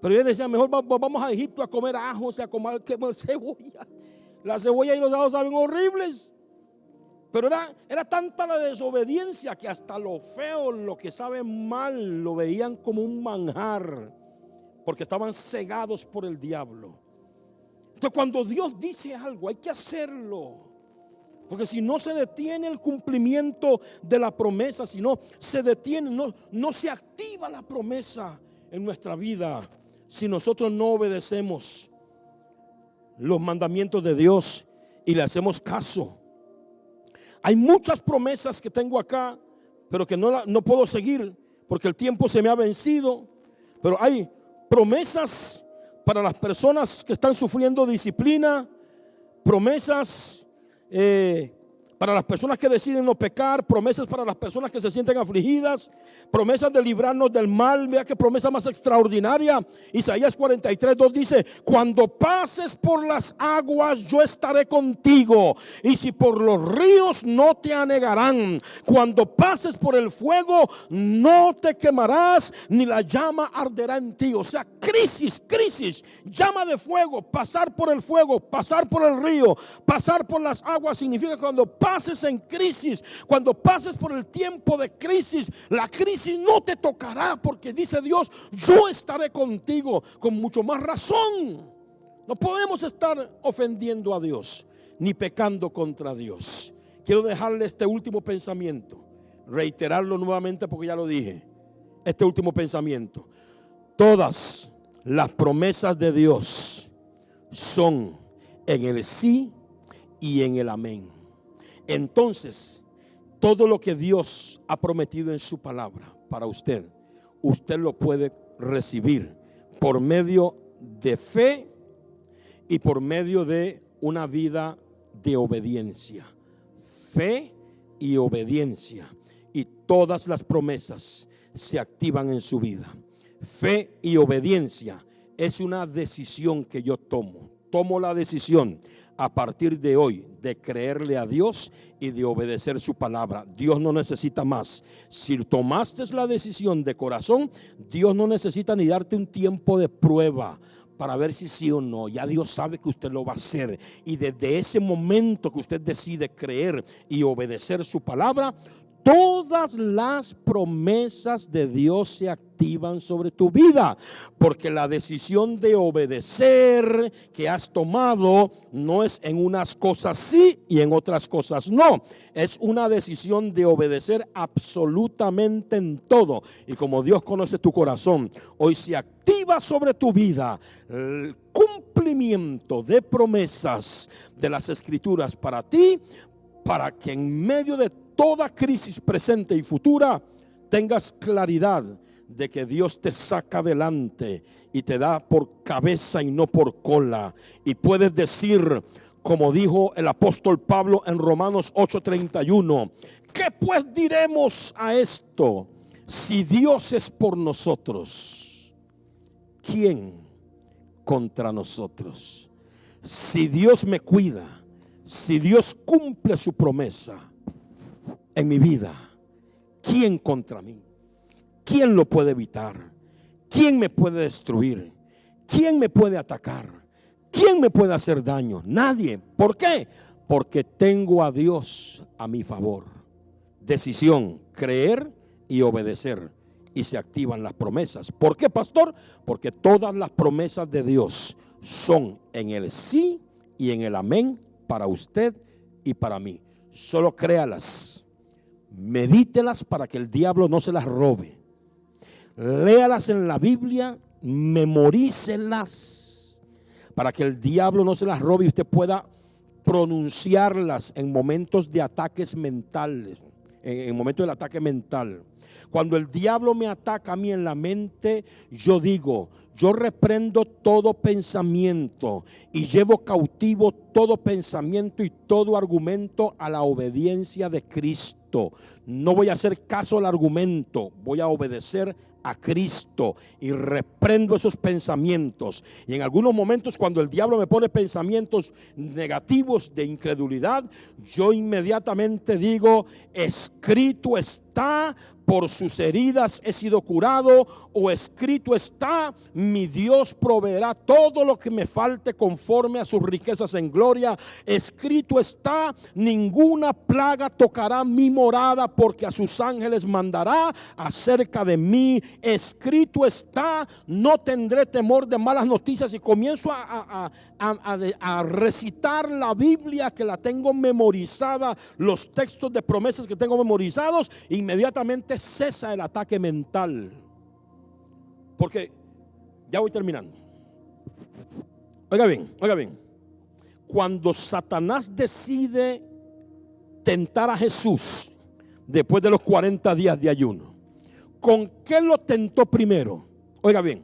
[SPEAKER 1] Pero ellos decían: mejor vamos a Egipto a comer ajos, a comer cebolla. La cebolla y los ajos saben horribles. Pero era tanta la desobediencia que hasta lo feo, lo que sabe mal, lo veían como un manjar. porque estaban cegados por el diablo. Entonces, cuando Dios dice algo, hay que hacerlo, porque si no se detiene el cumplimiento de la promesa, si no se detiene, no se activa la promesa en nuestra vida, si nosotros no obedecemos los mandamientos de Dios y le hacemos caso. Hay muchas promesas que tengo acá, pero que no puedo seguir porque el tiempo se me ha vencido. Pero hay promesas para las personas que están sufriendo disciplina, promesas para las personas que deciden no pecar, promesas para las personas que se sienten afligidas, promesas de librarnos del mal. Vea qué promesa más extraordinaria. Isaías 43:2 dice: cuando pases por las aguas, yo estaré contigo, y si por los ríos, no te anegarán. Cuando pases por el fuego, no te quemarás, ni la llama arderá en ti. O sea, crisis, llama de fuego, pasar por el fuego, pasar por el río, pasar por las aguas, significa que cuando pases en crisis, cuando pases por el tiempo de crisis, la crisis no te tocará, porque dice Dios: yo estaré contigo. Con mucho más razón, no podemos estar ofendiendo a Dios ni pecando contra Dios. Quiero dejarle este último pensamiento, reiterarlo nuevamente porque ya lo dije. Este último pensamiento: todas las promesas de Dios son en el sí y en el amén. Entonces, todo lo que Dios ha prometido en su palabra para usted, usted lo puede recibir por medio de fe y por medio de una vida de obediencia. Fe y obediencia, y todas las promesas se activan en su vida. Fe y obediencia es una decisión que yo tomo. Tomo la decisión a partir de hoy de creerle a Dios y de obedecer su palabra. Dios no necesita más. Si tomaste la decisión de corazón, Dios no necesita ni darte un tiempo de prueba para ver si sí o no. Ya Dios sabe que usted lo va a hacer, y desde ese momento que usted decide creer y obedecer su palabra, todas las promesas de Dios se activan sobre tu vida, porque la decisión de obedecer que has tomado no es en unas cosas sí y en otras cosas no. Es una decisión de obedecer absolutamente en todo. Y como Dios conoce tu corazón, hoy se activa sobre tu vida el cumplimiento de promesas de las Escrituras para ti, para que en medio de toda crisis presente y futura tengas claridad de que Dios te saca adelante y te da por cabeza y no por cola. Y puedes decir, como dijo el apóstol Pablo en Romanos 8:31: ¿qué pues diremos a esto? Si Dios es por nosotros, ¿quién contra nosotros? Si Dios me cuida, si Dios cumple su promesa en mi vida, ¿quién contra mí? ¿Quién lo puede evitar? ¿Quién me puede destruir? ¿Quién me puede atacar? ¿Quién me puede hacer daño? Nadie. ¿Por qué? Porque tengo a Dios a mi favor. Decisión: creer y obedecer, y se activan las promesas. ¿Por qué, pastor? Porque todas las promesas de Dios son en el sí y en el amén para usted y para mí. Solo créalas, medítelas para que el diablo no se las robe. Léalas en la Biblia, memorícelas para que el diablo no se las robe y usted pueda pronunciarlas en momentos de ataques mentales, en momentos del ataque mental. Cuando el diablo me ataca a mí en la mente, yo digo: yo reprendo todo pensamiento y llevo cautivo todo pensamiento y todo argumento a la obediencia de Cristo. No voy a hacer caso al argumento, voy a obedecer a Cristo y reprendo esos pensamientos. Y en algunos momentos, cuando el diablo me pone pensamientos negativos de incredulidad, yo inmediatamente digo: escrito está, por sus heridas he sido curado, o escrito está, mi Dios proveerá todo lo que me falte conforme a sus riquezas en gloria. Escrito está, ninguna plaga tocará mi morada, porque a sus ángeles mandará acerca de mí. Escrito está, no tendré temor de malas noticias. Y comienzo a recitar la Biblia, que la tengo memorizada, los textos de promesas que tengo memorizados. Inmediatamente cesa el ataque mental, porque ya voy terminando. Oiga bien, oiga bien. Cuando Satanás decide tentar a Jesús después de los 40 días de ayuno, ¿con qué lo tentó primero? Oiga bien,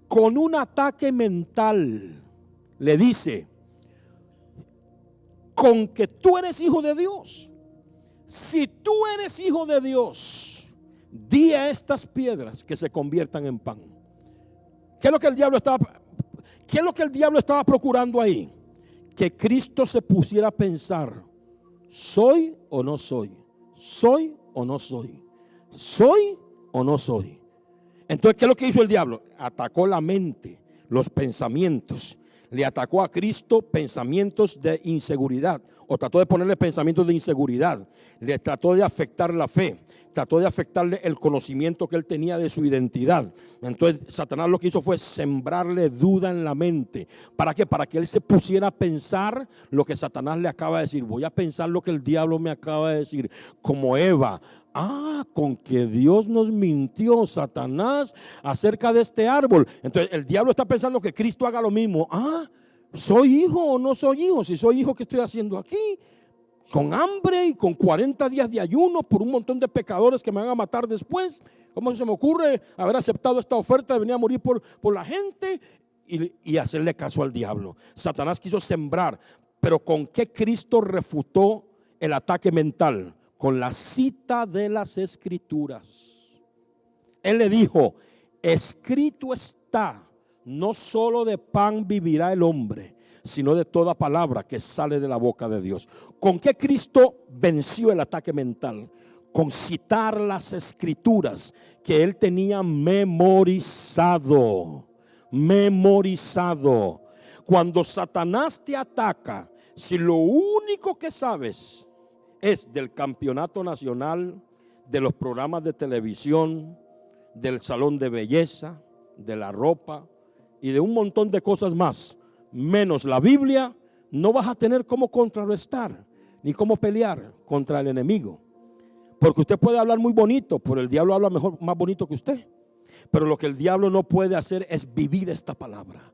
[SPEAKER 1] con un ataque mental. Le dice: con que tú eres hijo de Dios. Si tú eres hijo de Dios, di a estas piedras que se conviertan en pan. ¿Qué es lo que el diablo estaba procurando ahí? Que Cristo se pusiera a pensar: ¿soy o no soy? ¿Soy o no soy? ¿Soy o no soy? Entonces, ¿qué es lo que hizo el diablo? Atacó la mente, los pensamientos. Le atacó a Cristo pensamientos de inseguridad, o trató de ponerle pensamientos de inseguridad. Le trató de afectar la fe, trató de afectarle el conocimiento que él tenía de su identidad. Entonces Satanás lo que hizo fue sembrarle duda en la mente. ¿Para qué? Para que él se pusiera a pensar lo que Satanás le acaba de decir. Voy a pensar lo que el diablo me acaba de decir. Como Eva: con que Dios nos mintió, Satanás, acerca de este árbol. Entonces el diablo está pensando que Cristo haga lo mismo. ¿Soy hijo o no soy hijo? Si soy hijo, ¿qué estoy haciendo aquí? Con hambre y con 40 días de ayuno por un montón de pecadores que me van a matar después. ¿Cómo se me ocurre haber aceptado esta oferta de venir a morir por la gente y hacerle caso al diablo? Satanás quiso sembrar, pero ¿con qué Cristo refutó el ataque mental? Con la cita de las Escrituras. Él le dijo: escrito está, no solo de pan vivirá el hombre, sino de toda palabra que sale de la boca de Dios. ¿Con qué Cristo venció el ataque mental? Con citar las Escrituras que él tenía memorizado. Memorizado. Cuando Satanás te ataca, si lo único que sabes es del campeonato nacional, de los programas de televisión, del salón de belleza, de la ropa y de un montón de cosas más, menos la Biblia, no vas a tener cómo contrarrestar ni cómo pelear contra el enemigo. Porque usted puede hablar muy bonito, pero el diablo habla mejor, más bonito que usted. Pero lo que el diablo no puede hacer es vivir esta palabra,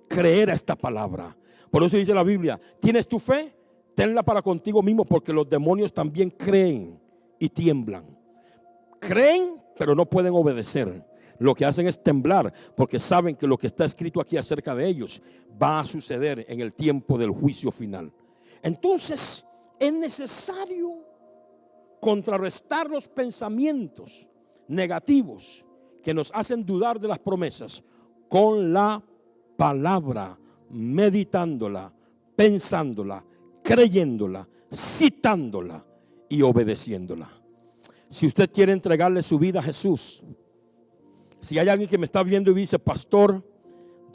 [SPEAKER 1] creer a esta palabra. Por eso dice la Biblia: ¿tienes tu fe? Tenla para contigo mismo, porque los demonios también creen y tiemblan. Creen, pero no pueden obedecer. Lo que hacen es temblar, porque saben que lo que está escrito aquí acerca de ellos va a suceder en el tiempo del juicio final. Entonces es necesario contrarrestar los pensamientos negativos que nos hacen dudar de las promesas con la palabra, meditándola, pensándola, creyéndola, citándola y obedeciéndola. Si usted quiere entregarle su vida a Jesús, si hay alguien que me está viendo y dice: pastor,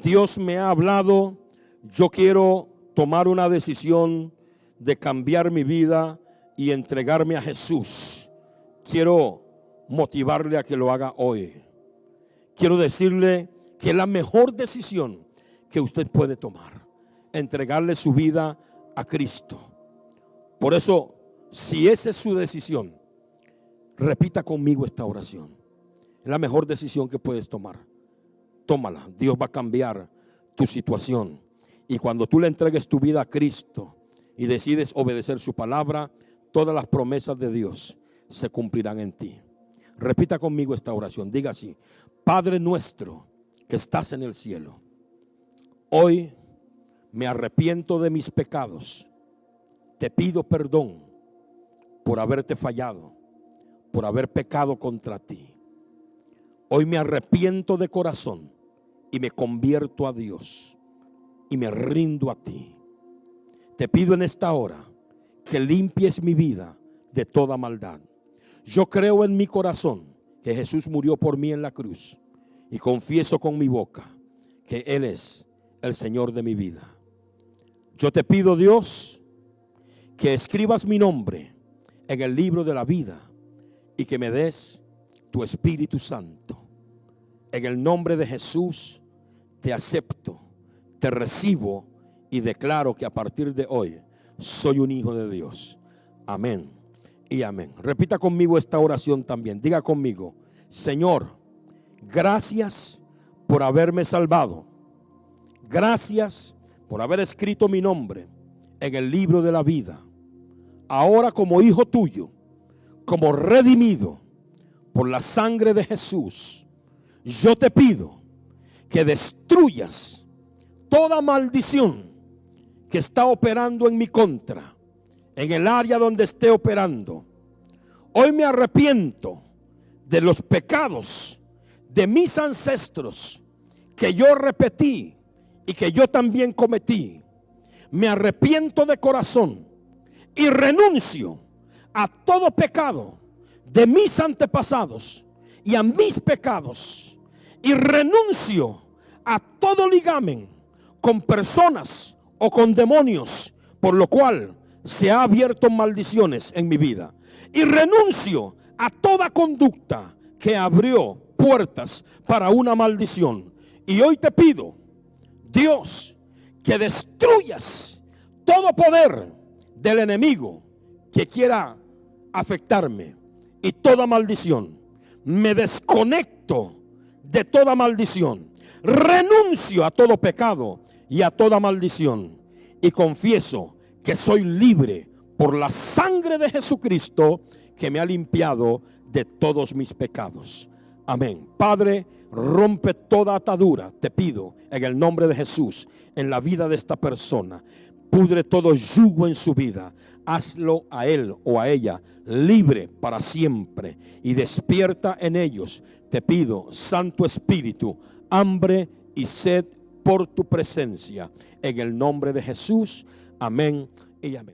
[SPEAKER 1] Dios me ha hablado, yo quiero tomar una decisión de cambiar mi vida y entregarme a Jesús, quiero motivarle a que lo haga hoy. Quiero decirle que es la mejor decisión que usted puede tomar, entregarle su vida a Cristo. Por eso, si esa es su decisión, repita conmigo esta oración. Es la mejor decisión que puedes tomar. Tómala. Dios va a cambiar tu situación. Y cuando tú le entregues tu vida a Cristo y decides obedecer su palabra, todas las promesas de Dios se cumplirán en ti. Repita conmigo esta oración. Diga así: Padre nuestro que estás en el cielo, hoy me arrepiento de mis pecados. Te pido perdón por haberte fallado, por haber pecado contra ti. Hoy me arrepiento de corazón y me convierto a Dios y me rindo a ti. Te pido en esta hora que limpies mi vida de toda maldad. Yo creo en mi corazón que Jesús murió por mí en la cruz y confieso con mi boca que Él es el Señor de mi vida. Yo te pido, Dios, que escribas mi nombre en el libro de la vida y que me des tu Espíritu Santo. En el nombre de Jesús te acepto, te recibo y declaro que a partir de hoy soy un hijo de Dios. Amén y amén. Repita conmigo esta oración también. Diga conmigo: Señor, gracias por haberme salvado. Gracias por haber escrito mi nombre en el libro de la vida. Ahora, como hijo tuyo, como redimido por la sangre de Jesús, yo te pido que destruyas toda maldición que está operando en mi contra, en el área donde esté operando. Hoy me arrepiento de los pecados de mis ancestros que yo repetí y que yo también cometí. Me arrepiento de corazón y renuncio a todo pecado de mis antepasados y a mis pecados, y renuncio a todo ligamen con personas o con demonios, por lo cual se ha abierto maldiciones en mi vida, y renuncio a toda conducta que abrió puertas para una maldición. Y hoy te pido, Dios, que destruyas todo poder del enemigo que quiera afectarme y toda maldición. Me desconecto de toda maldición, renuncio a todo pecado y a toda maldición, y confieso que soy libre por la sangre de Jesucristo, que me ha limpiado de todos mis pecados. Amén. Padre, rompe toda atadura, te pido, en el nombre de Jesús, en la vida de esta persona. Pudre todo yugo en su vida. Hazlo a él o a ella libre para siempre, y despierta en ellos, te pido, Santo Espíritu, hambre y sed por tu presencia. En el nombre de Jesús. Amén y amén.